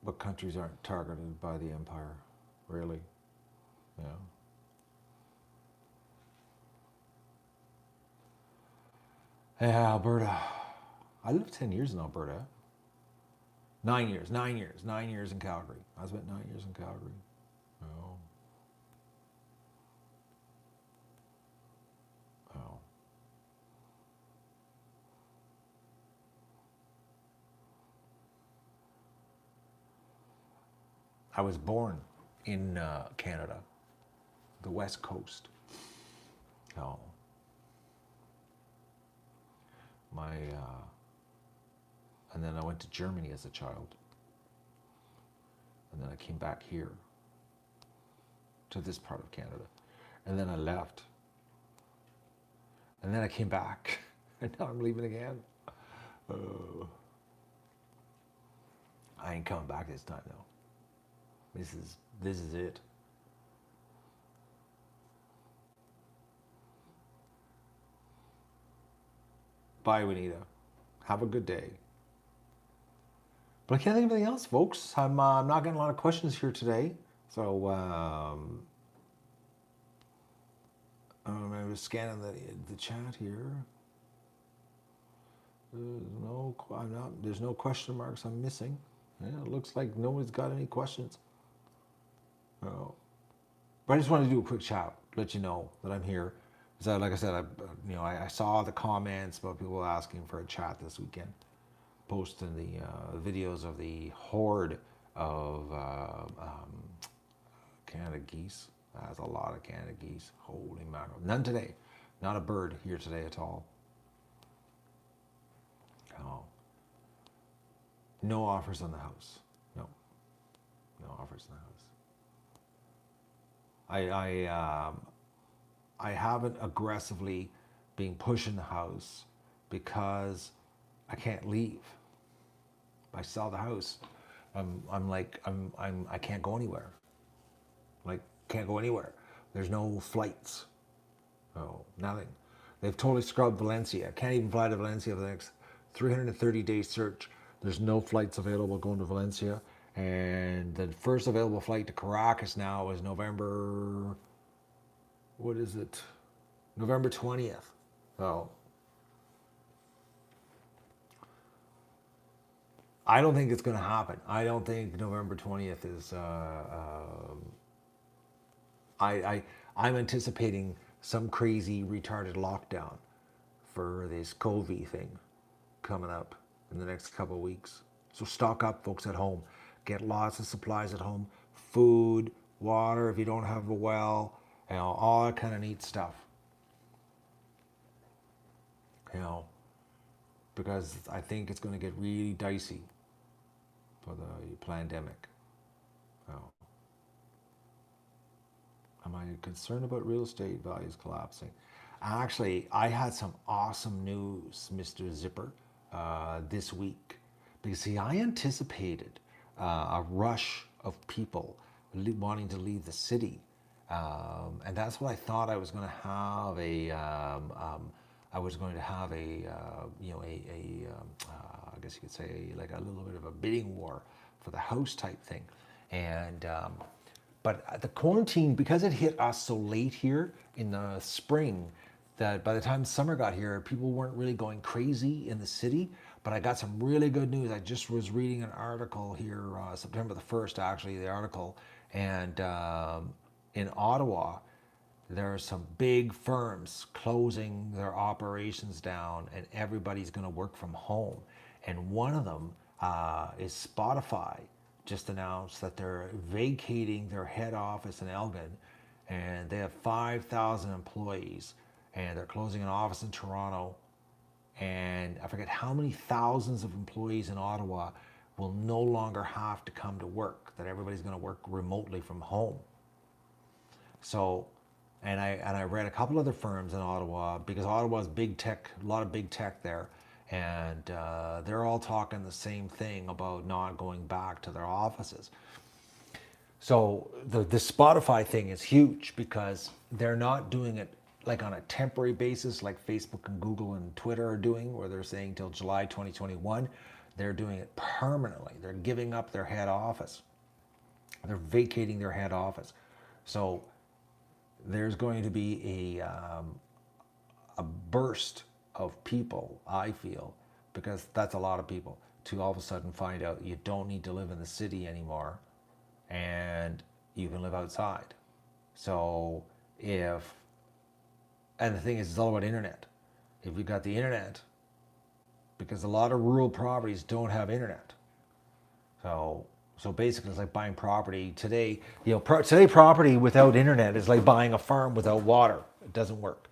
But countries aren't targeted by the empire, really. Yeah. Yeah, Alberta. I lived 10 years in Alberta. 9 years, 9 years, 9 years in Calgary. I spent 9 years in Calgary. Oh, oh. I was born in Canada, the West Coast. Oh, and then I went to Germany as a child, and then I came back here to this part of Canada, and then I left, and then I came back, and now I'm leaving again. Uh, I ain't coming back this time though. This is it. Bye, Juanita. Have a good day. But I can't think of anything else, folks. I'm not getting a lot of questions here today. So I was scanning the chat here. There's no question marks I'm missing. Yeah, it looks like no one's got any questions. Oh. But I just wanted to do a quick chat, let you know that I'm here. So, like I said, I saw the comments about people asking for a chat this weekend, posting the videos of the horde of Canada geese. That's a lot of Canada geese. Holy mackerel! None today. Not a bird here today at all. Oh. No offers on the house. No. No offers on the house. I haven't aggressively been pushing the house because I can't leave. If I sell the house, I can't go anywhere. Like, can't go anywhere. There's no flights. Oh, nothing. They've totally scrubbed Valencia. Can't even fly to Valencia for the next 330-day search. There's no flights available going to Valencia. And the first available flight to Caracas now is November, what is it? November 20th. Oh. I don't think it's going to happen. I don't think November 20th is, I'm anticipating some crazy retarded lockdown for this COVID thing coming up in the next couple of weeks. So stock up, folks, at home. Get lots of supplies at home. Food, water if you don't have a well, all that kind of neat stuff. Because I think it's going to get really dicey for the pandemic. Am I concerned about real estate values collapsing? Actually, I had some awesome news, Mr. Zipper, this week. Because, see, I anticipated a rush of people wanting to leave the city. And that's what I thought I was going to have I guess you could say, like a little bit of a bidding war for the house type thing. And but the quarantine, because it hit us so late here in the spring, that by the time summer got here, people weren't really going crazy in the city. But I got some really good news. I just was reading an article here, September the 1st, actually, the article. And in Ottawa, there are some big firms closing their operations down, and everybody's going to work from home. And one of them is Spotify. Just announced that they're vacating their head office in Elgin, and they have 5,000 employees, and they're closing an office in Toronto, and I forget how many thousands of employees in Ottawa will no longer have to come to work, that everybody's going to work remotely from home. So, and I read a couple other firms in Ottawa, because Ottawa's big tech, a lot of big tech there, and they're all talking the same thing about not going back to their offices. So the Spotify thing is huge, because they're not doing it like on a temporary basis like Facebook and Google and Twitter are doing, where they're saying till July 2021. They're doing it permanently. They're giving up their head office. They're vacating their head office. So there's going to be a burst of people, I feel, because that's a lot of people, to all of a sudden find out you don't need to live in the city anymore and you can live outside. So if, and the thing is, it's all about internet. If you've got the internet, because a lot of rural properties don't have internet. So basically, it's like buying property today. Today property without internet is like buying a farm without water. It doesn't work.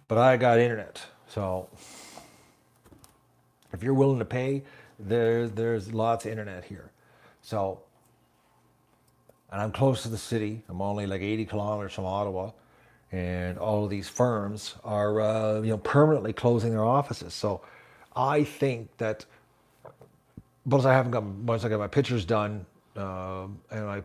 But I got internet, so if you're willing to pay, there's lots of internet here. So, and I'm close to the city. I'm only like 80 kilometers from Ottawa, and all of these firms are permanently closing their offices. So, I think that once I got my pictures done, and I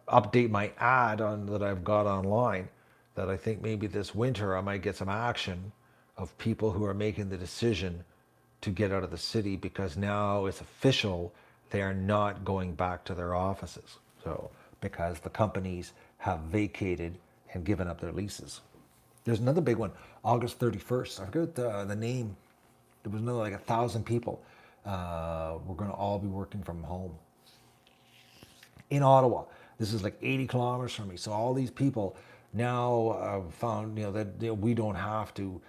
update my ad on that I've got online, that I think maybe this winter I might get some action of people who are making the decision to get out of the city, because now it's official, they are not going back to their offices. So because the companies have vacated and given up their leases. There's another big one, August 31st. I forget the name. There was another like 1,000 people. We're going to all be working from home in Ottawa. This is like 80 kilometers from me. So all these people now found, that we don't have to,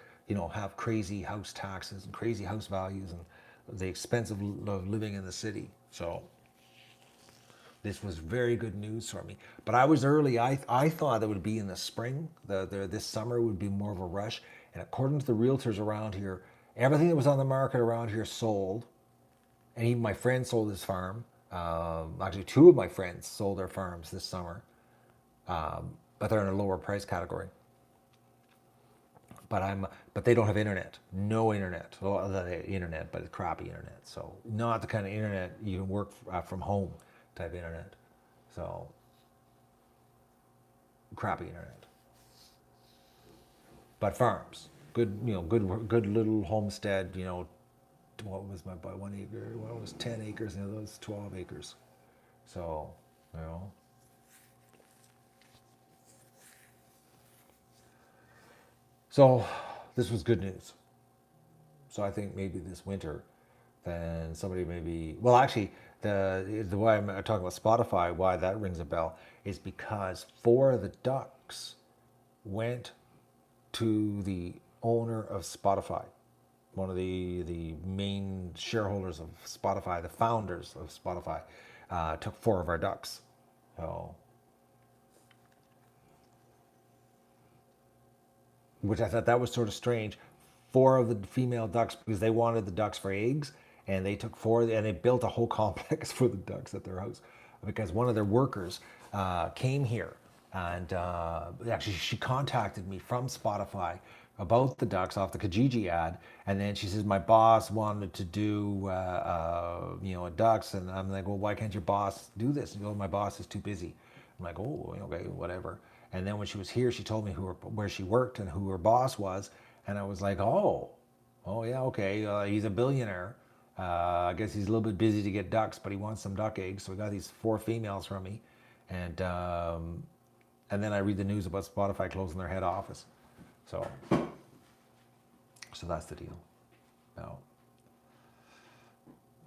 have crazy house taxes and crazy house values and the expense of living in the city. So this was very good news for me. But I was early. I thought it would be in the spring. This summer would be more of a rush. And according to the realtors around here, everything that was on the market around here sold. And even my friend sold his farm. Actually, two of my friends sold their farms this summer. But they're in a lower price category. But they don't have internet. No internet. Well, the internet, but it's crappy internet. So not the kind of internet you can work from home type internet. So crappy internet. But farms, good little homestead. What was my 1 acre? Well, it was 10 acres. Those 12 acres. So So this was good news. So I think maybe this winter, then somebody maybe, well, actually, the way I'm talking about Spotify, why that rings a bell, is because 4 of the ducks went to the owner of Spotify, one of the main shareholders of Spotify, the founders of Spotify, took 4 of our ducks. So, which I thought that was sort of strange. 4 of the female ducks, because they wanted the ducks for eggs, and they took 4, and they built a whole complex for the ducks at their house, because one of their workers came here, and actually she contacted me from Spotify about the ducks off the Kijiji ad, and then she says my boss wanted to do a ducks, and I'm like, well, why can't your boss do this? And she goes, my boss is too busy. I'm like, oh, okay, whatever. And then when she was here, she told me where she worked and who her boss was. And I was like, oh yeah, okay. He's a billionaire. I guess he's a little bit busy to get ducks, but he wants some duck eggs. So he got these 4 females from me. And then I read the news about Spotify closing their head office. So that's the deal. Now,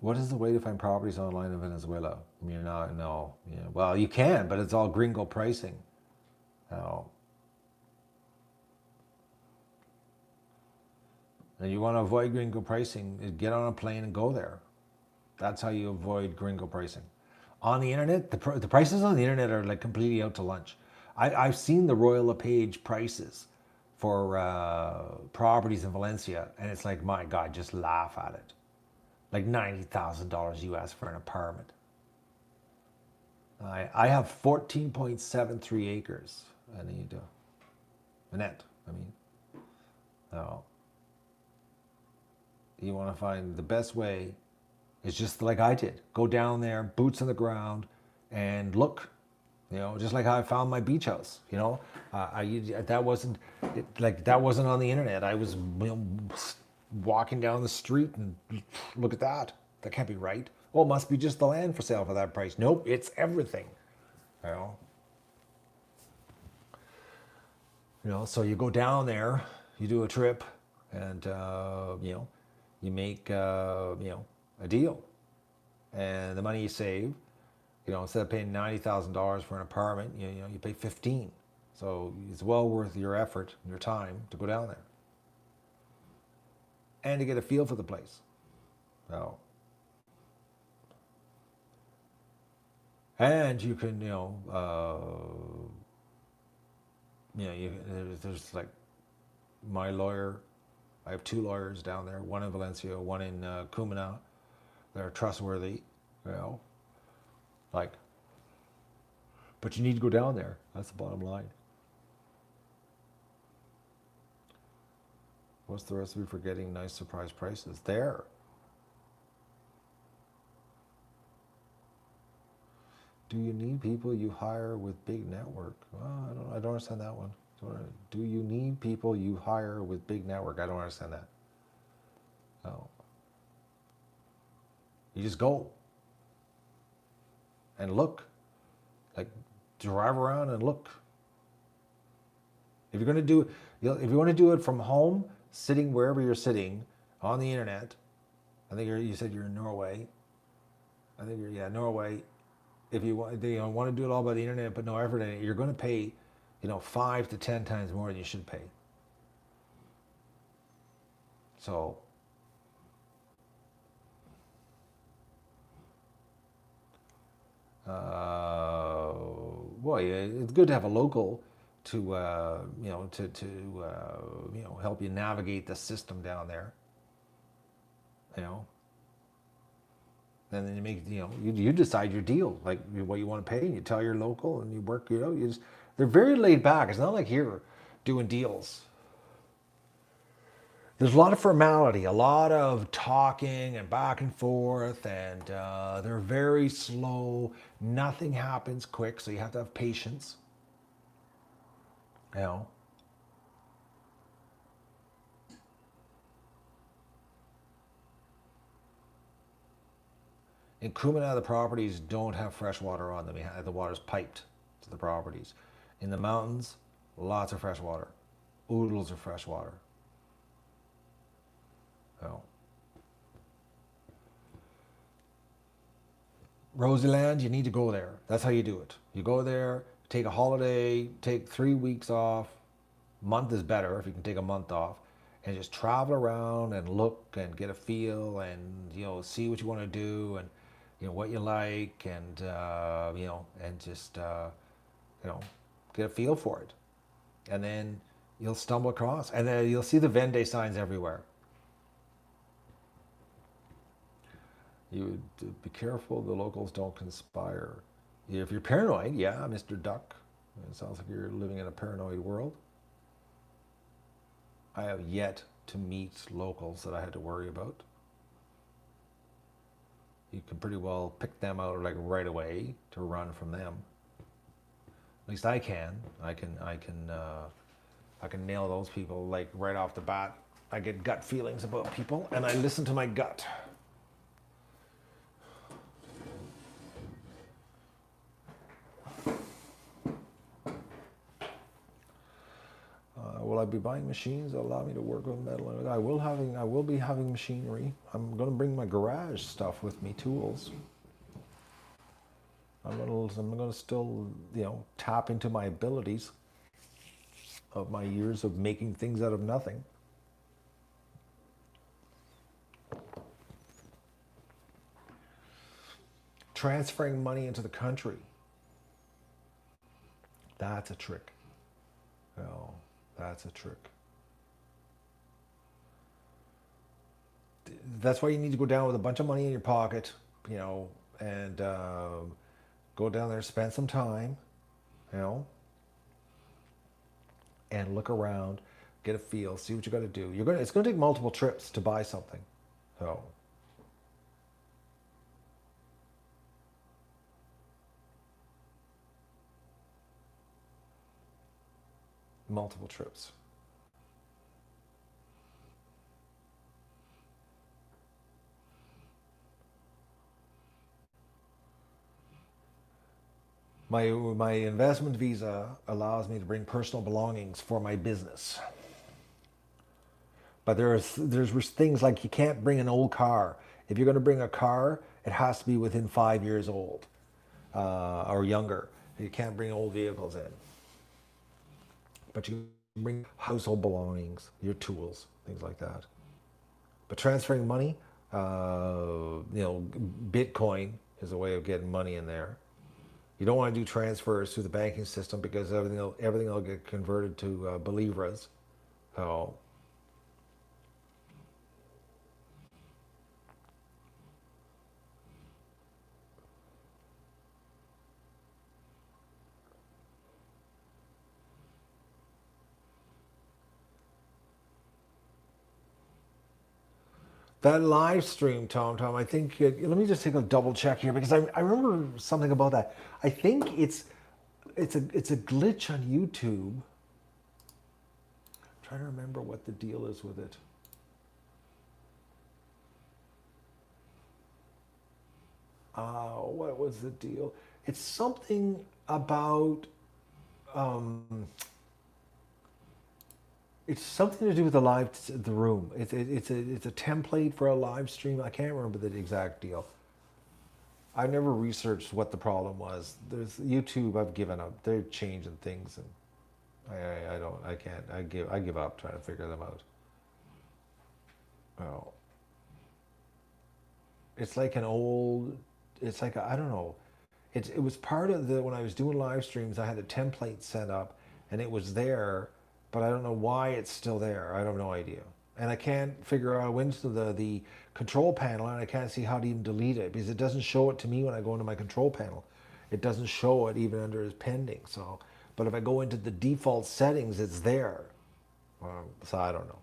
what is the way to find properties online in Venezuela? I mean, no. Yeah, well, you can, but it's all gringo pricing. Now, and you want to avoid gringo pricing, get on a plane and go there. That's how you avoid gringo pricing. On the internet, the prices on the internet are like completely out to lunch. I've seen the Royal LePage prices for properties in Valencia, and it's like, my God, just laugh at it. Like $90,000 US for an apartment. I have 14.73 acres. I need a net. So you want to find the best way. It's just like I did. Go down there, boots on the ground, and look. Just like how I found my beach house. That wasn't on the internet. I was walking down the street and look at that. That can't be right. Well, it must be just the land for sale for that price. Nope, it's everything. You know, so you go down there, you do a trip, and you make a deal, and the money you save, instead of paying $90,000 for an apartment, you pay 15. So it's well worth your effort and your time to go down there and to get a feel for the place. So, and you can, there's like my lawyer. I have two lawyers down there, one in Valencia, one in Cumana. They're trustworthy, you know, like, but you need to go down there. That's the bottom line. What's the recipe for getting nice surprise prices? There. Do you need people you hire with big network? Well, I don't understand that one. Do you need people you hire with big network? I don't understand that. No. You just go and look. Like, drive around and look. If you're going to do, if you want to do it from home, sitting wherever you're sitting on the internet, I think you said you're in Norway. I think Norway. If you want, want to do it all by the internet, but no effort in it, you're going to pay, 5 to 10 times more than you should pay. So, it's good to have a local to, help you navigate the system down there. And then you make, you decide your deal, like what you want to pay, and you tell your local, and you work, they're very laid back. It's not like here doing deals. There's a lot of formality, a lot of talking and back and forth, and they're very slow. Nothing happens quick, so you have to have patience. You know. In Cumana, the properties don't have fresh water on them. The water's piped to the properties. In the mountains, lots of fresh water. Oodles of fresh water. So. Roseland, you need to go there. That's how you do it. You go there, take a holiday, take 3 weeks off. Month is better if you can take a month off. And just travel around and look and get a feel and, see what you want to do and, what you like and, and just, get a feel for it. And then you'll stumble across, and then you'll see the Vende signs everywhere. You would be careful the locals don't conspire. If you're paranoid, yeah, Mr. Duck. It sounds like you're living in a paranoid world. I have yet to meet locals that I had to worry about. You can pretty well pick them out like right away to run from them. At least I can. I can nail those people like right off the bat. I get gut feelings about people, and I listen to my gut. Will I be buying machines that allow me to work with metal? I will be having machinery. I'm going to bring my garage stuff with me, tools. I'm going to still, tap into my abilities of my years of making things out of nothing. Transferring money into the country. That's a trick. That's a trick. That's why you need to go down with a bunch of money in your pocket, and go down there, spend some time, and look around, get a feel, see what you got to do. It's going to take multiple trips to buy something. So. Multiple trips. My investment visa allows me to bring personal belongings for my business. But there's things like you can't bring an old car. If you're going to bring a car, it has to be within 5 years old or younger. You can't bring old vehicles in. But you can bring household belongings, your tools, things like that. But transferring money, Bitcoin is a way of getting money in there. You don't want to do transfers through the banking system because everything will get converted to Bolivaras. So that live stream, Tom, I think, let me just take a double check here because I remember something about that. I think it's a glitch on YouTube. I'm trying to remember what the deal is with it. What was the deal? It's something about um, it's something to do with the room. It's a template for a live stream. I can't remember the exact deal. I never researched what the problem was. There's YouTube. I've given up. They're changing things, and I don't. I can't. I give up trying to figure them out. Oh, it's like an old. It's like I don't know. It was part of the when I was doing live streams. I had a template set up, and it was there, but I don't know why it's still there. I have no idea, and I can't figure out. I went to the control panel, and I can't see how to even delete it because it doesn't show it to me when I go into my control panel. It doesn't show it even under as pending. So, but if I go into the default settings, it's there. So I don't know.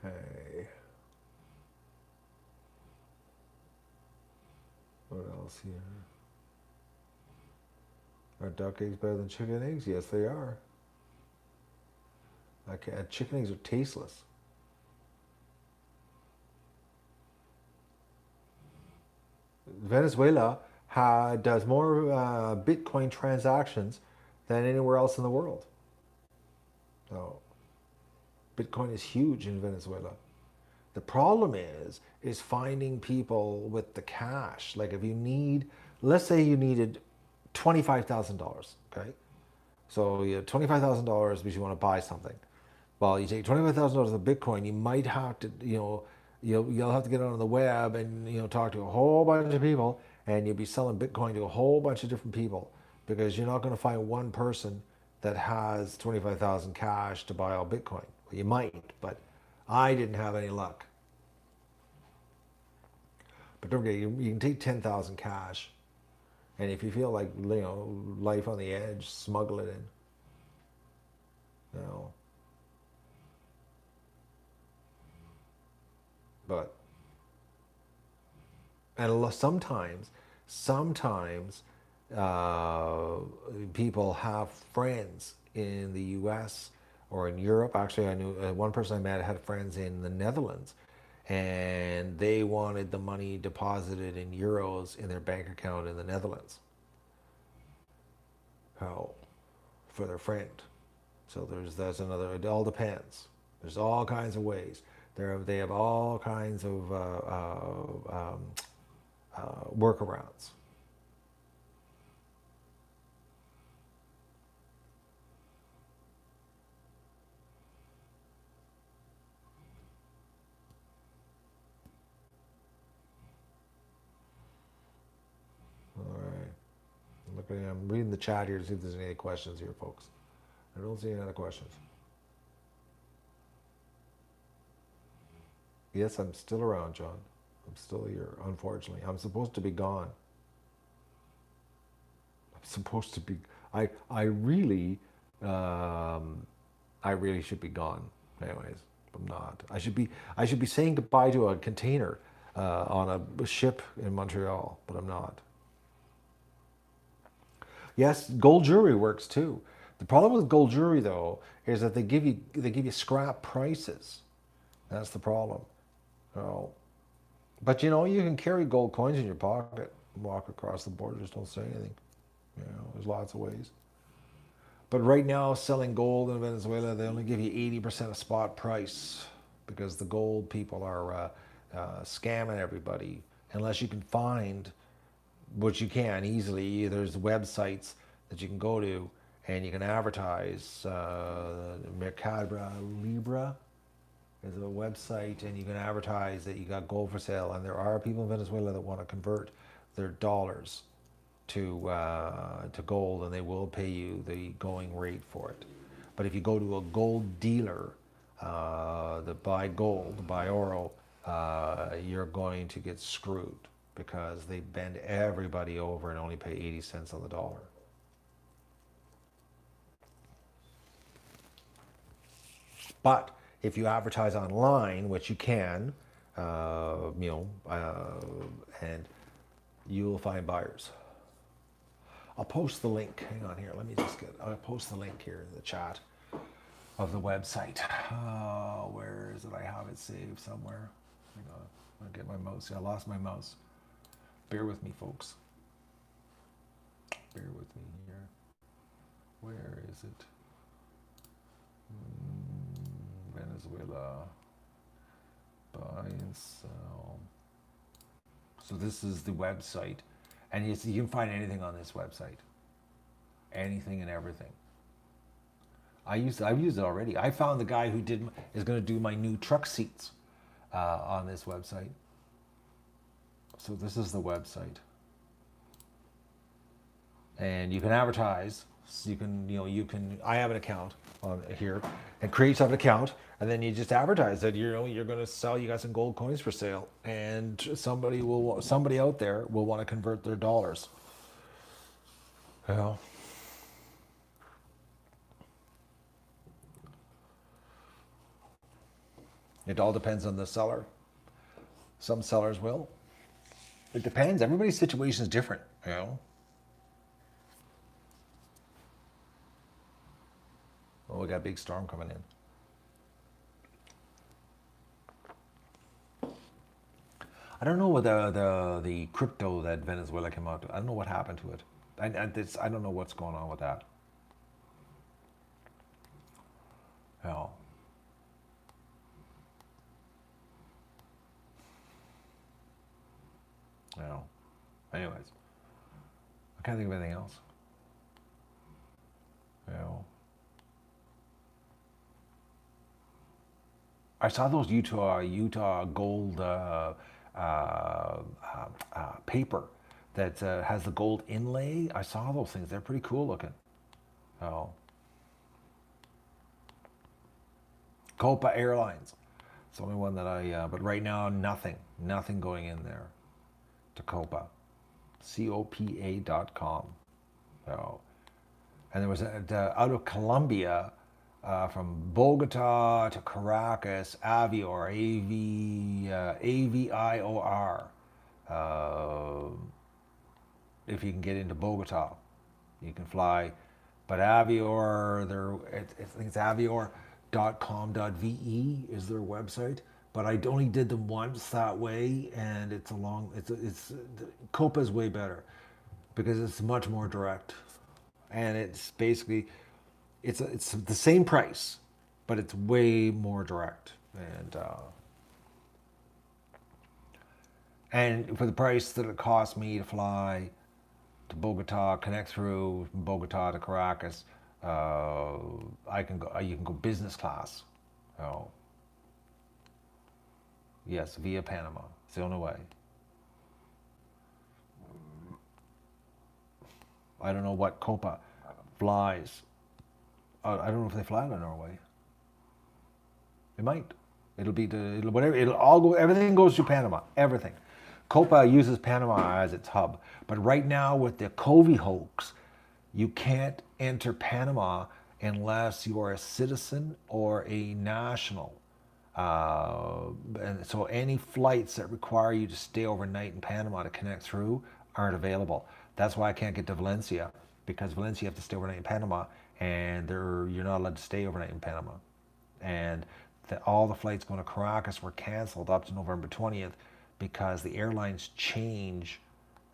Okay, what else here? Are duck eggs better than chicken eggs? Yes, they are. Chicken eggs are tasteless. Venezuela does more Bitcoin transactions than anywhere else in the world. So Bitcoin is huge in Venezuela. The problem is finding people with the cash. Like if you need, let's say you needed $25,000, okay? So you have $25,000 because you want to buy something. Well, you take $25,000 of Bitcoin, you might have to, you'll have to get on the web and talk to a whole bunch of people, and you'll be selling Bitcoin to a whole bunch of different people because you're not going to find one person that has 25,000 cash to buy all Bitcoin. Well, you might, but I didn't have any luck. But don't forget, you can take 10,000 cash, and if you feel like life on the edge, smuggle it in. You know, but and sometimes uh, people have friends in the U.S. or in Europe. Actually, I knew one person I met had friends in the Netherlands, and they wanted the money deposited in euros in their bank account in the Netherlands. How for their friend. So that's another. It all depends. There's all kinds of ways. They have all kinds of workarounds. All right. I'm reading the chat here to see if there's any questions here, folks. I don't see any other questions. Yes, I'm still around, John. I'm still here, unfortunately. I'm supposed to be gone. I'm supposed to be. I really, um, I really should be gone. Anyways, I'm not. I should be saying goodbye to a container on a ship in Montreal, but I'm not. Yes, gold jewelry works too. The problem with gold jewelry though is that they give you scrap prices. That's the problem. Oh, but you can carry gold coins in your pocket, walk across the border, just don't say anything. There's lots of ways. But right now, selling gold in Venezuela, they only give you 80% of spot price because the gold people are scamming everybody. Unless you can find, which you can easily, there's websites that you can go to and you can advertise. Mercado Libre is a website, and you can advertise that you got gold for sale. And there are people in Venezuela that want to convert their dollars to gold, and they will pay you the going rate for it. But if you go to a gold dealer that buy gold, buy oro, you're going to get screwed because they bend everybody over and only pay 80 cents on the dollar. But if you advertise online, which you can, and you'll find buyers. I'll post the link. Hang on here. I'll post the link here in the chat of the website. Where is it? I have it saved somewhere. Hang on. I'm going to get my mouse. I lost my mouse. Bear with me, folks. Bear with me here. Where is it? Venezuela. Buy and sell. So this is the website. And you can find anything on this website. Anything and everything. I've used it already. I found the guy who is going to do my new truck seats on this website. So this is the website. And you can advertise. So I have an account on here, and create yourself an account, and then you just advertise that you're going to sell. You got some gold coins for sale, and somebody out there will want to convert their dollars. It all depends on the seller. Some sellers will. It depends. Everybody's situation is different. Oh, we got a big storm coming in. I don't know what the crypto that Venezuela came out to. I don't know what happened to it. I don't know what's going on with that. Anyways, I can't think of anything else. I saw those Utah gold paper that has the gold inlay. I saw those things. They're pretty cool looking. Copa Airlines. It's the only one that but right now, nothing going in there to Copa. COPA.com. And there was out of Colombia, from Bogota to Caracas, Avior, AVIOR. If you can get into Bogota, you can fly. But Avior, I think it's avior.com.ve is their website. But I only did them once that way, and Copa's way better because it's much more direct, and it's basically it's the same price, but it's way more direct, and for the price that it cost me to fly to Bogota, connect through Bogota to Caracas, you can go business class. Yes, via Panama. It's the only way. I don't know what Copa flies. I don't know if they fly to Norway. It might. It'll all go. Everything goes to Panama. Everything. Copa uses Panama as its hub. But right now with the COVID hoax, you can't enter Panama unless you are a citizen or a national. And so any flights that require you to stay overnight in Panama to connect through aren't available. That's why I can't get to Valencia, because Valencia you have to stay overnight in Panama, and you're not allowed to stay overnight in Panama. And all the flights going to Caracas were canceled up to November 20th because the airlines change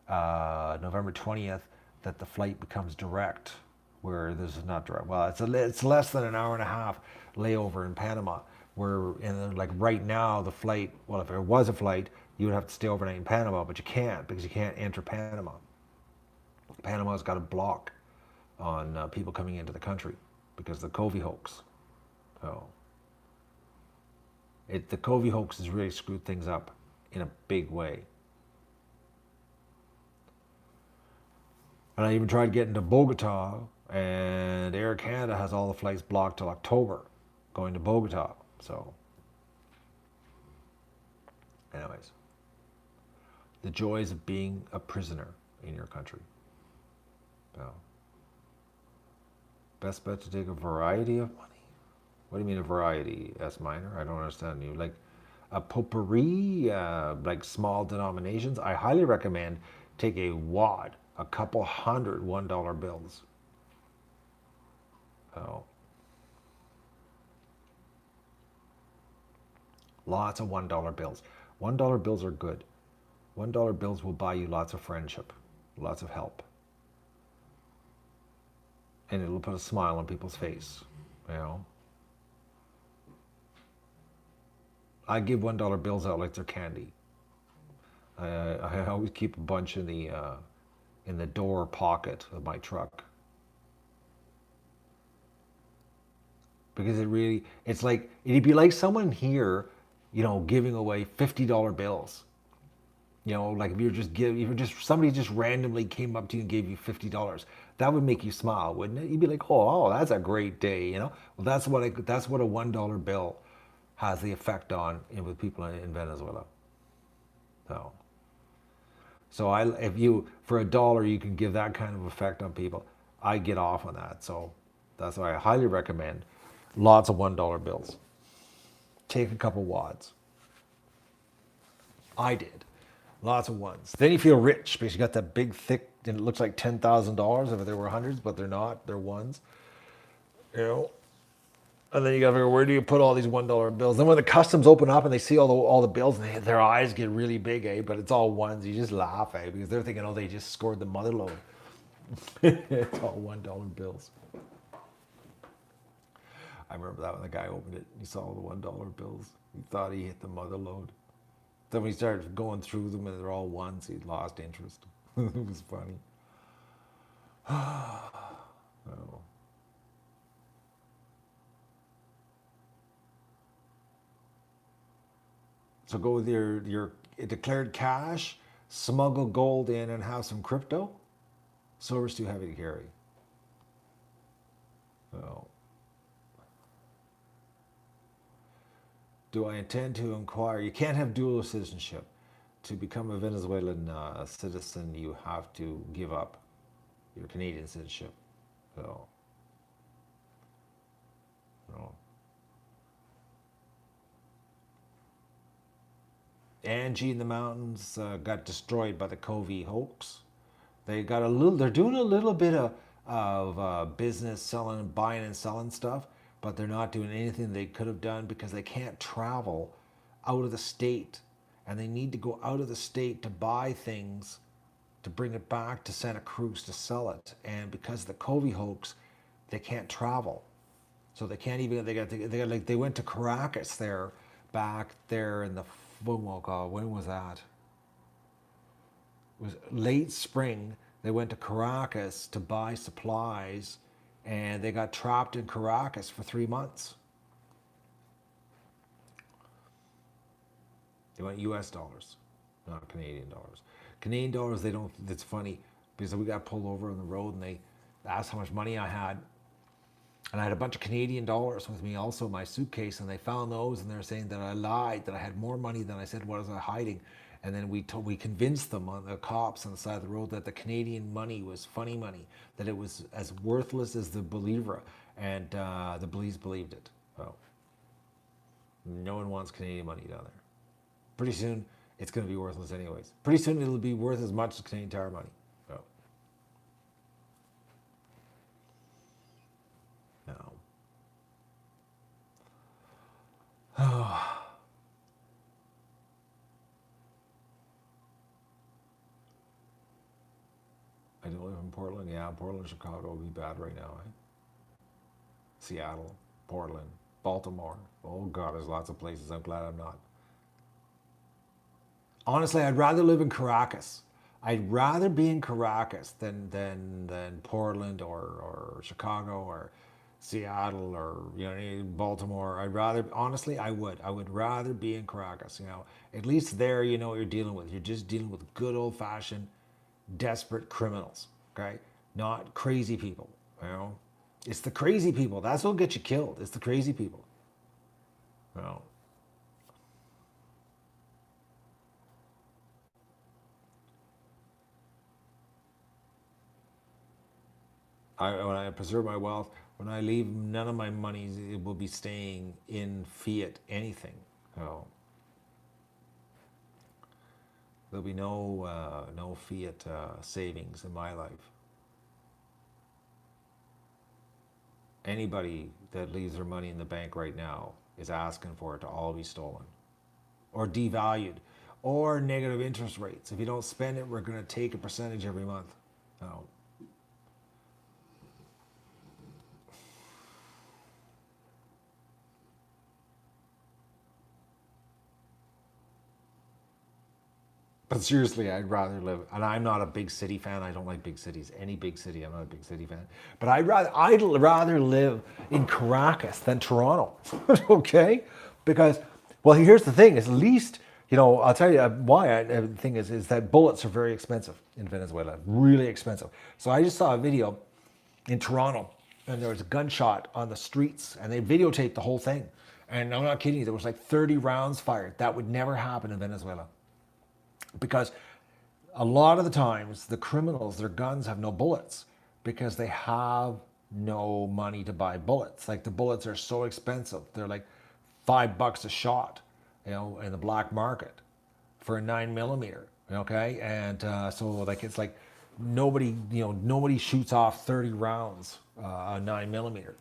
November 20th that the flight becomes direct, where this is not direct. Well, it's less than an hour and a half layover in Panama. Where like right now the flight, well, if there was a flight, you would have to stay overnight in Panama, but you can't because you can't enter Panama. Panama's got a block on people coming into the country because of the COVID hoax. So the COVID hoax has really screwed things up in a big way. And I even tried getting to Bogota, and Air Canada has all the flights blocked till October going to Bogota. So, anyways, the joys of being a prisoner in your country. So, best bet to take a variety of money. What do you mean a variety, S minor? I don't understand you. Like a potpourri, like small denominations. I highly recommend take a wad, a couple hundred $1 bills. Oh. Lots of $1 bills. $1 bills are good. $1 bills will buy you lots of friendship, lots of help. And it'll put a smile on people's face, you know. I give $1 bills out like they're candy. I always keep a bunch in the door pocket of my truck. Because it's like, it'd be like someone here, you know, giving away $50 bills. You know, like if somebody just randomly came up to you and gave you $50, that would make you smile, wouldn't it? You'd be like, oh, that's a great day, you know. Well, that's what a $1 bill has the effect on with people in Venezuela. So if you for $1 you can give that kind of effect on people, I get off on that. So that's why I highly recommend lots of $1 bills. Take a couple wads. I did. Lots of ones. Then you feel rich because you got that big, thick, and it looks like $10,000 if there were hundreds, but they're not. They're ones. You know? And then you gotta figure, where do you put all these $1 bills? Then when the customs open up and they see all the bills, and their eyes get really big, but it's all ones. You just laugh, because they're thinking, oh, they just scored the mother load. It's all $1 bills. I remember that when the guy opened it, he saw all the $1 bills. He thought he hit the mother load. Then when he started going through them and they're all ones, he lost interest. It was funny. Oh. So go with your declared cash, smuggle gold in, and have some crypto. Silver's too heavy to carry. Oh. Do I intend to inquire? You can't have dual citizenship. To become a Venezuelan citizen, you have to give up your Canadian citizenship. So, no. Angie in the Mountains got destroyed by the COVID hoax. They're doing a little bit of business, buying and selling stuff, but they're not doing anything they could have done because they can't travel out of the state, and they need to go out of the state to buy things to bring it back to Santa Cruz to sell it. And because of the COVID hoax, they can't travel, so they can't even. They went to Caracas back there in the when was that? It was late spring. They went to Caracas to buy supplies, and they got trapped in Caracas for 3 months. They went US dollars, not Canadian dollars. Canadian dollars, they don't, it's funny because we got pulled over on the road and they asked how much money I had. And I had a bunch of Canadian dollars with me also in my suitcase, and they found those, and they're saying that I lied, that I had more money than I said. What was I hiding? And then we convinced them, on the cops on the side of the road, that the Canadian money was funny money, that it was as worthless as the Bolivar, and the police believed it. Oh, no one wants Canadian money down there. Pretty soon, it's going to be worthless anyways. Pretty soon, it'll be worth as much as Canadian Tire money. Oh. don't live in Portland? Yeah, Portland, Chicago would be bad right now, eh? Seattle, Portland, Baltimore. Oh God, there's lots of places. I'm glad I'm not. Honestly, I'd rather live in Caracas. I'd rather be in Caracas than Portland or Chicago or Seattle or Baltimore. I'd rather honestly I would rather be in Caracas. At least there you know what you're dealing with. You're just dealing with good old fashioned desperate criminals. Okay, not crazy people. You know, it's the crazy people that's what'll get you killed. It's the crazy people. You know. When I preserve my wealth, when I leave, none of my money it will be staying in fiat anything. So there'll be no fiat savings in my life. Anybody that leaves their money in the bank right now is asking for it to all be stolen or devalued or negative interest rates. If you don't spend it, we're going to take a percentage every month. So but seriously, I'd rather live, and I'm not a big city fan. I don't like big cities. Any big city, I'm not a big city fan. But I'd rather live in Caracas than Toronto. Okay, because well, here's the thing: is at least I'll tell you why. The thing is that bullets are very expensive in Venezuela, really expensive. So I just saw a video in Toronto, and there was a gunshot on the streets, and they videotaped the whole thing. And I'm not kidding you, there was like 30 rounds fired. That would never happen in Venezuela because a lot of the times the criminals, their guns have no bullets because they have no money to buy bullets. Like the bullets are so expensive, they're like $5 a shot, in the black market for a 9 millimeter. Okay, and so like it's like nobody shoots off 30 rounds a 9 millimeter.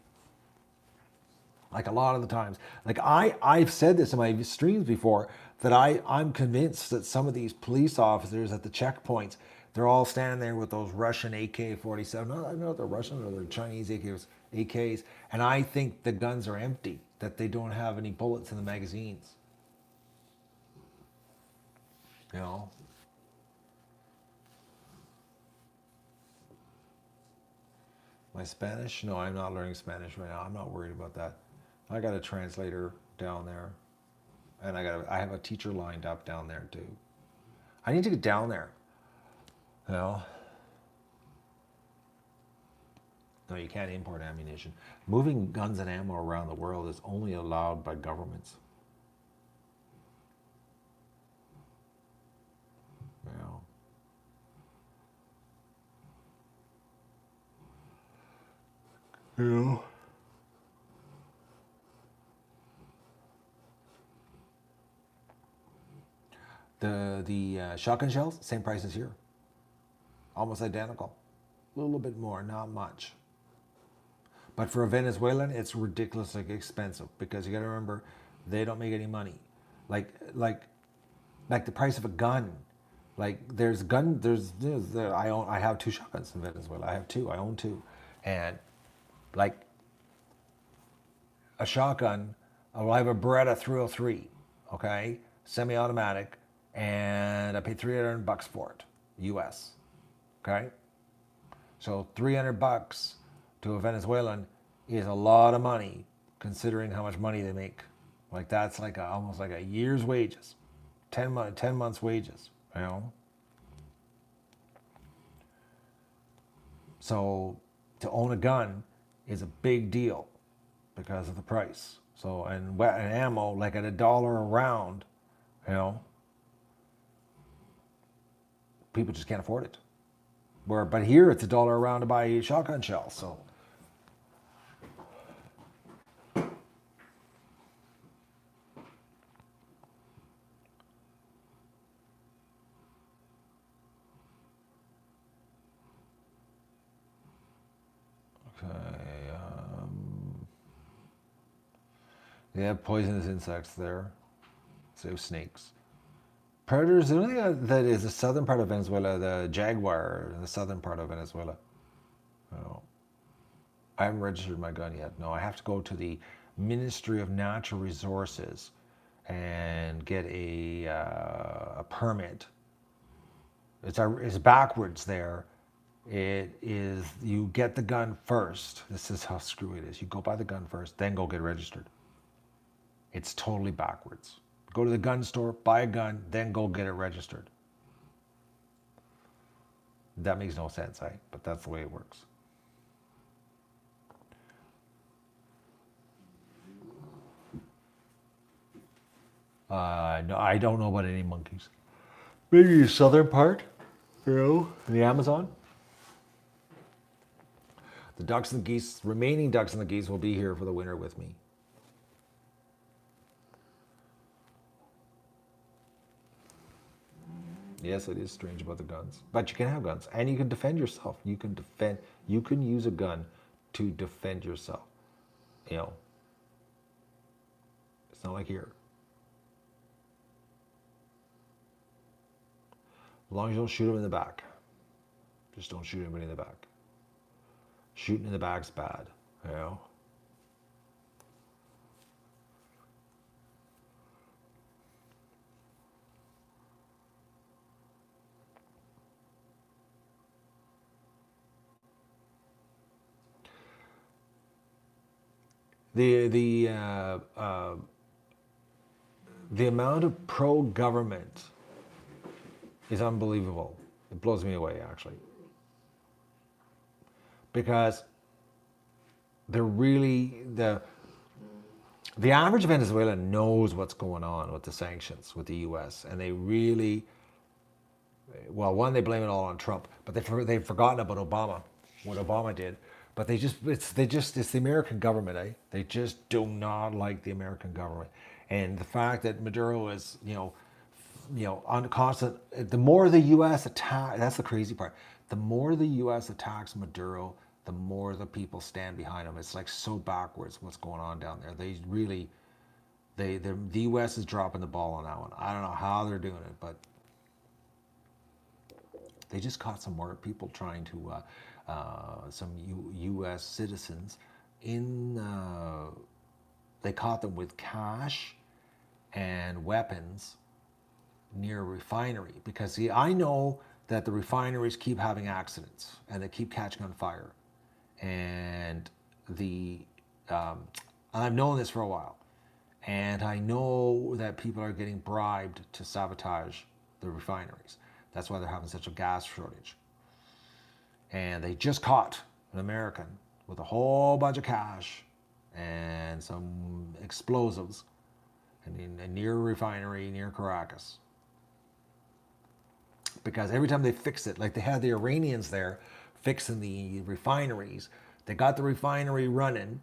Like a lot of the times, like I've said this in my streams before, that I'm convinced that some of these police officers at the checkpoints, they're all standing there with those Russian AK-47. I don't know if they're Russian or they're Chinese AKs, and I think the guns are empty, that they don't have any bullets in the magazines. You know, my Spanish? No, I'm not learning Spanish right now. I'm not worried about that. I got a translator down there, and I have a teacher lined up down there too. I need to get down there. You know, no, you can't import ammunition. Moving guns and ammo around the world is only allowed by governments. You know, you know. The shotgun shells, same price as here, almost identical. A little bit more, not much. But for a Venezuelan, it's ridiculously expensive because you got to remember, they don't make any money. Like like like the price of a gun. Like I have two shotguns in Venezuela. I have two. I own two, and like a shotgun, well, I have a Beretta 303, okay, semi-automatic, and I paid $300 for it, US. Okay, so $300 to a Venezuelan is a lot of money considering how much money they make. Like that's like almost like a year's wages, 10 months wages. You know, so to own a gun is a big deal because of the price. So and ammo like at $1 a round, you know, people just can't afford it. But here it's $1 a round to buy a shotgun shell. So okay, they have poisonous insects there. So snakes. Predators, the only thing that is the southern part of Venezuela, the Jaguar, the southern part of Venezuela. Oh, I haven't registered my gun yet. No, I have to go to the Ministry of Natural Resources and get a permit. It's backwards there. It is, you get the gun first. This is how screwy it is. You go buy the gun first, then go get registered. It's totally backwards. Go to the gun store, buy a gun, then go get it registered. That makes no sense, eh? But that's the way it works. No, I don't know about any monkeys. Maybe the southern part, in the Amazon. The ducks and the geese, remaining ducks and the geese will be here for the winter with me. Yes, it is strange about the guns, but you can have guns and you can defend yourself. You can use a gun to defend yourself. You know, it's not like here. As long as you don't shoot them in the back. Just don't shoot anybody in the back. Shooting in the back's bad, you know. The amount of pro-government is unbelievable. It blows me away, actually, because they're really the average Venezuelan knows what's going on with the sanctions with the U.S. and they really, well, one, they blame it all on Trump, but they've forgotten about Obama, what Obama did. But it's the American government, eh? They just do not like the American government, and the fact that Maduro is, on constant. The more the U.S. attack, that's the crazy part. The more the U.S. attacks Maduro, the more the people stand behind him. It's like so backwards what's going on down there. They really, the U.S. is dropping the ball on that one. I don't know how they're doing it, but they just caught some more people trying to, some U.S. citizens in, they caught them with cash and weapons near a refinery. Because see, I know that the refineries keep having accidents and they keep catching on fire. And I've known this for a while. And I know that people are getting bribed to sabotage the refineries. That's why they're having such a gas shortage. And they just caught an American with a whole bunch of cash and some explosives and near a refinery near Caracas. Because every time they fix it, like they had the Iranians there fixing the refineries, they got the refinery running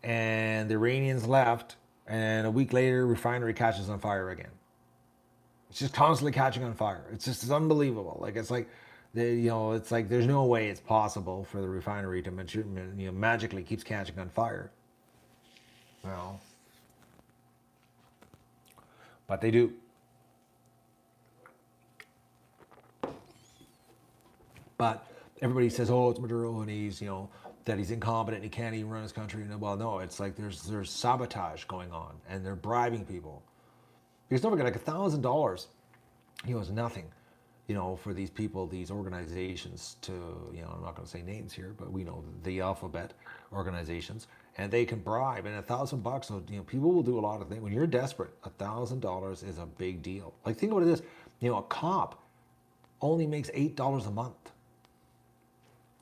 and the Iranians left, and a week later, refinery catches on fire again. It's just constantly catching on fire. It's unbelievable. Like it's like, it's like there's no way it's possible for the refinery to magically keeps catching on fire. Well, but they do. But everybody says, "Oh, it's Maduro, and he's that he's incompetent, and he can't even run his country." And well, no, it's like there's sabotage going on, and they're bribing people. Because don't forget, like $1,000, is nothing, for these people, these organizations to, I'm not going to say names here, but we know the alphabet organizations, and they can bribe. And $1,000, so people will do a lot of things. When you're desperate, $1,000 is a big deal. Like think about this, a cop only makes $8 a month.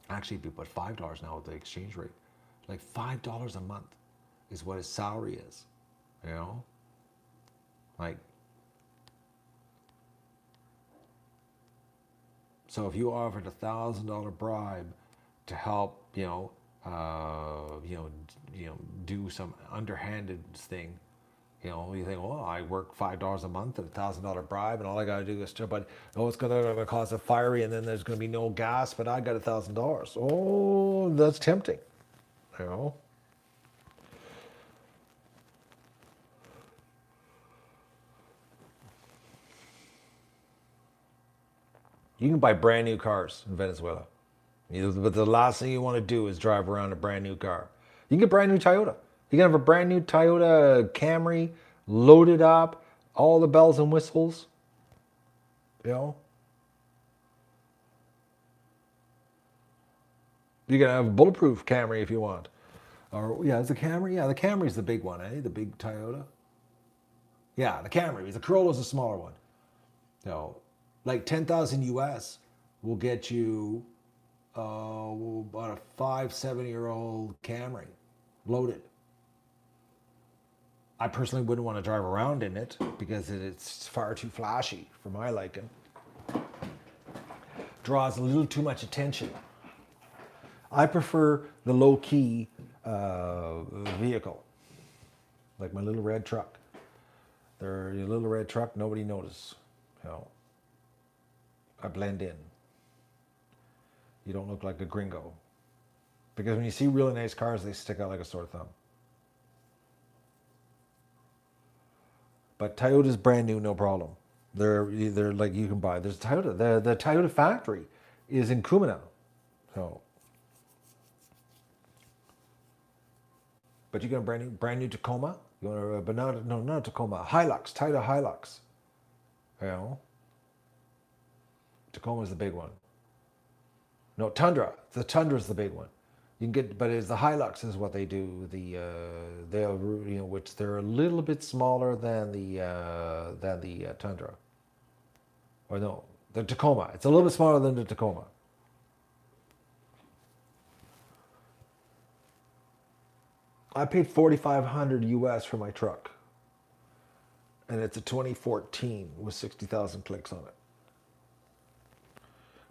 Actually, it'd be about $5 now with the exchange rate. Like $5 a month is what his salary is, Like, so if you offered $1,000 bribe to help, do some underhanded thing, you think, well, I work $5 a month at $1,000 bribe, and all I got to do is, but it's going to cause a fiery, and then there's going to be no gas, but I got $1,000. Oh, that's tempting, You can buy brand new cars in Venezuela. But the last thing you want to do is drive around a brand new car. You can get brand new Toyota. You can have a brand new Toyota Camry loaded up, all the bells and whistles. You know, you can have a bulletproof Camry if you want. Or yeah, it's a Camry. Yeah, the Camry's the big one, eh? The big Toyota. Yeah, the Camry. The Corolla's a smaller one. You know, like 10,000 US will get you about a 5, 7 year old Camry loaded. I personally wouldn't want to drive around in it because it's far too flashy for my liking. Draws a little too much attention. I prefer the low key vehicle, like my little red truck. They're your little red truck, nobody notices. You know, I blend in. You don't look like a gringo. Because when you see really nice cars, they stick out like a sore thumb. But Toyota's brand new, no problem. They're like you can buy. There's Toyota. The Toyota factory is in Kumano. So, but you got a brand new Tacoma. You want to, but not Tacoma. Hilux, Toyota Hilux. You know, Tacoma's the big one. No, Tundra. The Tundra's the big one. You can get, but it's the Hilux is what they do. They'll which they're a little bit smaller than the Tundra. Or no, the Tacoma. It's a little bit smaller than the Tacoma. I paid 4,500 US for my truck, and it's a 2014 with 60,000 clicks on it.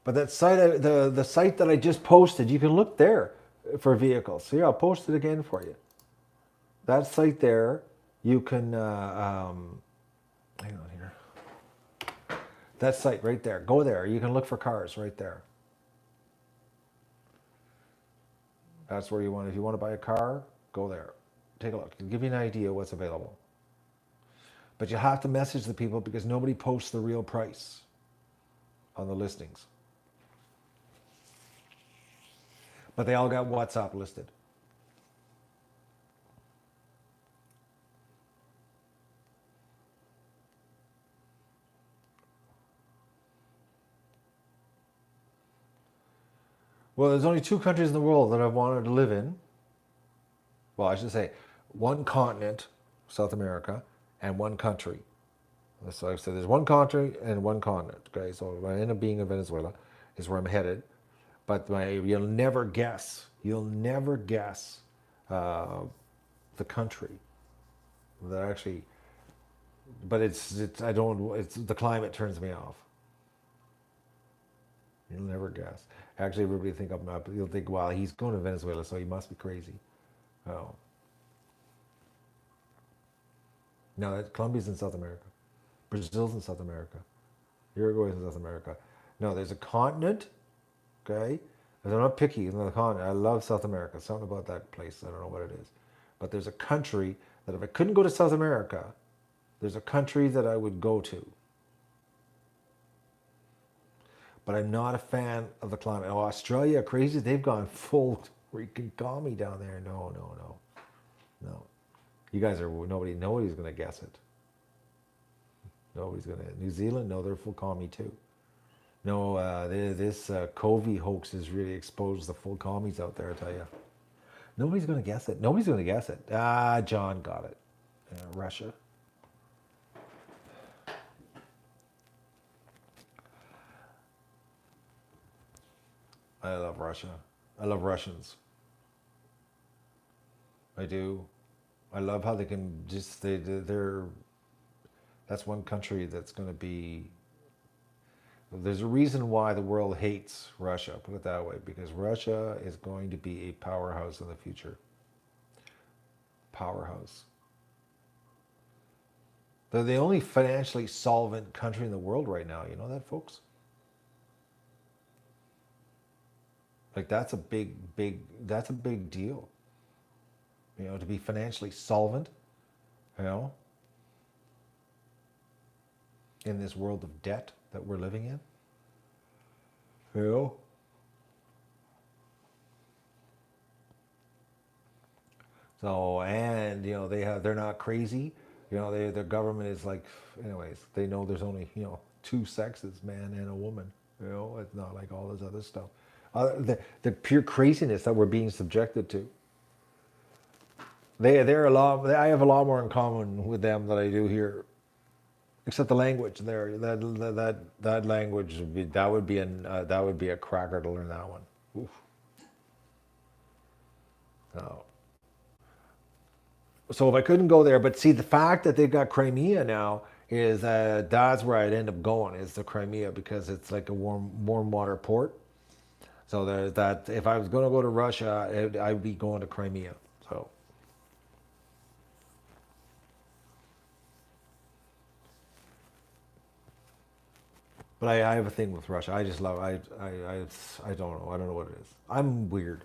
But that site, the site that I just posted, you can look there for vehicles. So yeah, I'll post it again for you. That site there, you can, hang on here. That site right there, go there. You can look for cars right there. That's where you want, if you want to buy a car, go there. Take a look. It'll give you an idea what's available. But you have to message the people because nobody posts the real price on the listings. But they all got WhatsApp listed. Well, there's only 2 countries in the world that I've wanted to live in. Well, I should say one continent, South America, and one country. So I said there's one country and one continent. Okay, so I end up being in Venezuela, is where I'm headed. But you'll never guess. You'll never guess the country that actually. But I don't. It's the climate turns me off. You'll never guess. Actually, everybody think I'm not. You'll think, well, he's going to Venezuela, so he must be crazy. Oh. No, Colombia's in South America. Brazil's in South America. Uruguay's in South America. No, there's a continent. Okay, I'm not picky in the continent. I love South America. Something about that place. I don't know what it is, but there's a country that if I couldn't go to South America, there's a country that I would go to. But I'm not a fan of the climate. Oh, Australia, crazy. They've gone full freaking commie down there. No. You guys are, nobody's going to guess it. Nobody's going to. New Zealand, no, they're full commie too. No, this COVID hoax has really exposed the full commies out there, I tell you. Nobody's going to guess it. Nobody's going to guess it. Ah, John got it. Russia. I love Russia. I love Russians. I do. I love how they can just, they're, that's one country that's going to be, there's a reason why the world hates Russia, put it that way, because Russia is going to be a powerhouse in the future. Powerhouse. They're the only financially solvent country in the world right now. You know that, folks? Like that's a big deal. You know, to be financially solvent, you know, in this world of debt that we're living in. You know. So, and they're not crazy. Their government is like, anyways, they know there's only two sexes, man and a woman. It's not like all this other stuff. The pure craziness that we're being subjected to. They're a lot. I have a lot more in common with them than I do here, except the language. There, that language that would be a cracker to learn that one. Oof. Oh. So if I couldn't go there, but see, the fact that they've got Crimea now is that's where I'd end up going, is the Crimea, because it's like a warm water port. So there's that. If I was going to go to Russia, I'd be going to Crimea. So, but I have a thing with Russia. I just love. I don't know. I don't know what it is. I'm weird.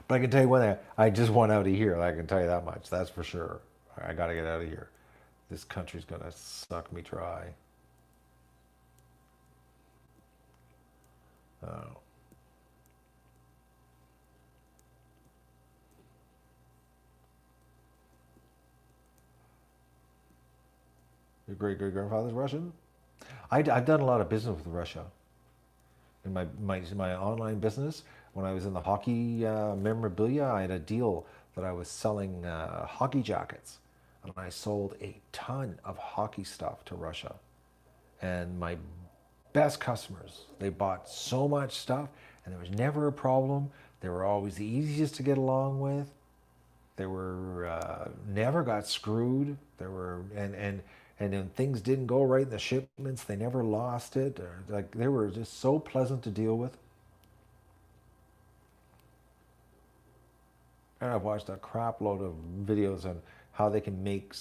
But I can tell you one thing. I just want out of here. I can tell you that much. That's for sure. I got to get out of here. This country's gonna suck me dry. Oh. Your great great grandfather's Russian? I've done a lot of business with Russia in my online business. When I was in the hockey memorabilia, I had a deal that I was selling hockey jackets, and I sold a ton of hockey stuff to Russia. And my best customers, they bought so much stuff, and there was never a problem. They were always the easiest to get along with. They were never got screwed. There were and then things didn't go right in the shipments. They never lost it. Or, like, they were just so pleasant to deal with. And I've watched a crap load of videos on how they can make,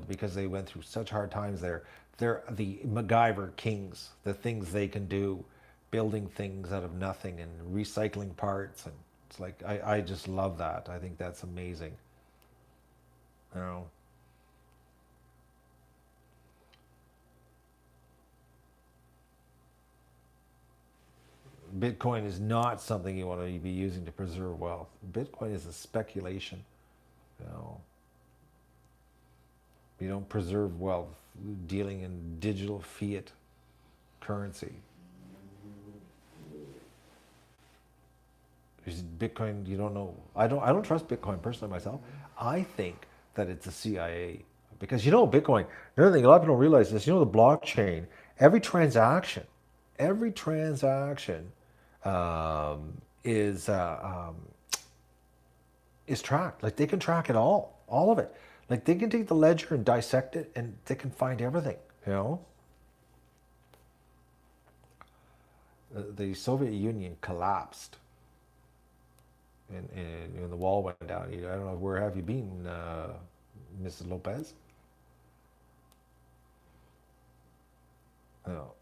because they went through such hard times there. They're the MacGyver kings, the things they can do, building things out of nothing and recycling parts. And it's like, I just love that. I think that's amazing. You know, Bitcoin is not something you want to be using to preserve wealth. Bitcoin is a speculation. You know, you don't preserve wealth dealing in digital fiat currency. Because Bitcoin, you don't know. I don't trust Bitcoin personally myself. I think that it's a CIA, because Bitcoin. Another thing, a lot of people don't realize this. The blockchain. Every transaction, every transaction um, is is tracked. Like, they can track it all of it. Like, they can take the ledger and dissect it, and they can find everything. You know, the Soviet Union collapsed, and the wall went down. I don't know, where have you been, Mrs. Lopez? Oh,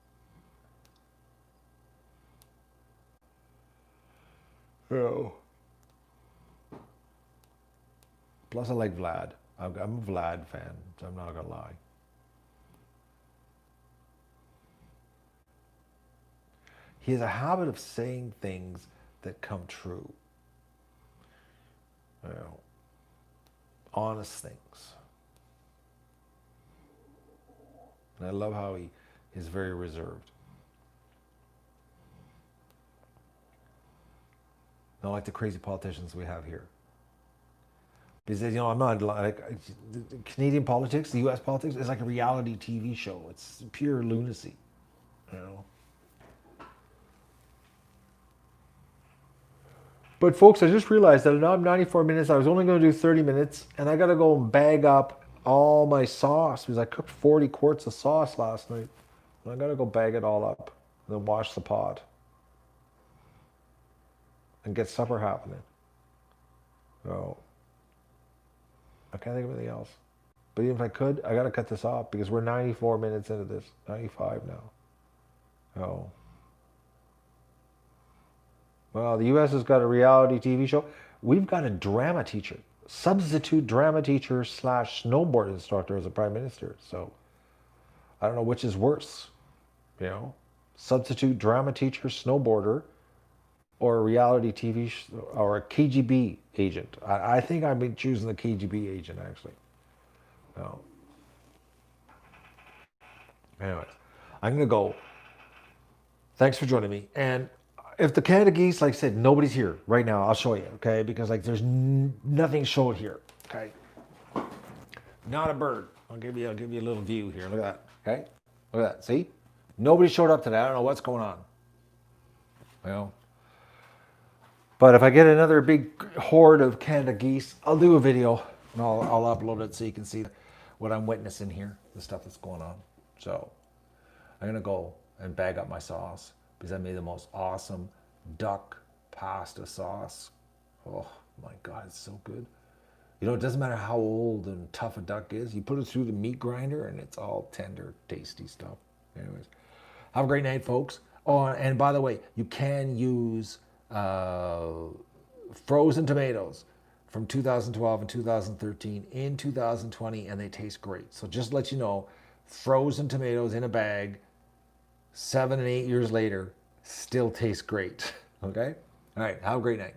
oh. Plus, I like Vlad. I'm a Vlad fan, so I'm not gonna lie. He has a habit of saying things that come true. You know, honest things. And I love how he is very reserved. Not like the crazy politicians we have here. Because I'm not like Canadian politics, the U.S. politics is like a reality TV show. It's pure lunacy. You know. But folks, I just realized that now I'm 94 minutes. I was only going to do 30 minutes, and I got to go and bag up all my sauce because I cooked 40 quarts of sauce last night. And I got to go bag it all up and then wash the pot and get supper happening. So I can't think of anything else. But even if I could, I got to cut this off because we're 94 minutes into this, 95 now. Oh. Well, the U.S. has got a reality TV show. We've got a drama teacher, substitute drama teacher slash snowboard instructor as a prime minister. So I don't know which is worse, you know. substitute drama teacher, snowboarder, or a reality TV or a KGB agent. I think I've been choosing the KGB agent actually. No. Anyways, I'm gonna go. Thanks for joining me. And if the Canada Geese, like I said, nobody's here right now, I'll show you, okay? Because like there's nothing showed here, okay? Not a bird. I'll give you a little view here. Look at that, okay? Look at that. See, nobody showed up today. I don't know what's going on. You know. But if I get another big horde of Canada geese, I'll do a video and I'll upload it so you can see what I'm witnessing here, the stuff that's going on. So I'm gonna go and bag up my sauce because I made the most awesome duck pasta sauce. Oh my God, it's so good. You know, it doesn't matter how old and tough a duck is. You put it through the meat grinder and it's all tender, tasty stuff. Anyways, have a great night, folks. Oh, and by the way, you can use frozen tomatoes from 2012 and 2013 in 2020, and they taste great. So just to let you know, frozen tomatoes in a bag, 7 and 8 years later, still taste great. Okay? All right, have a great night.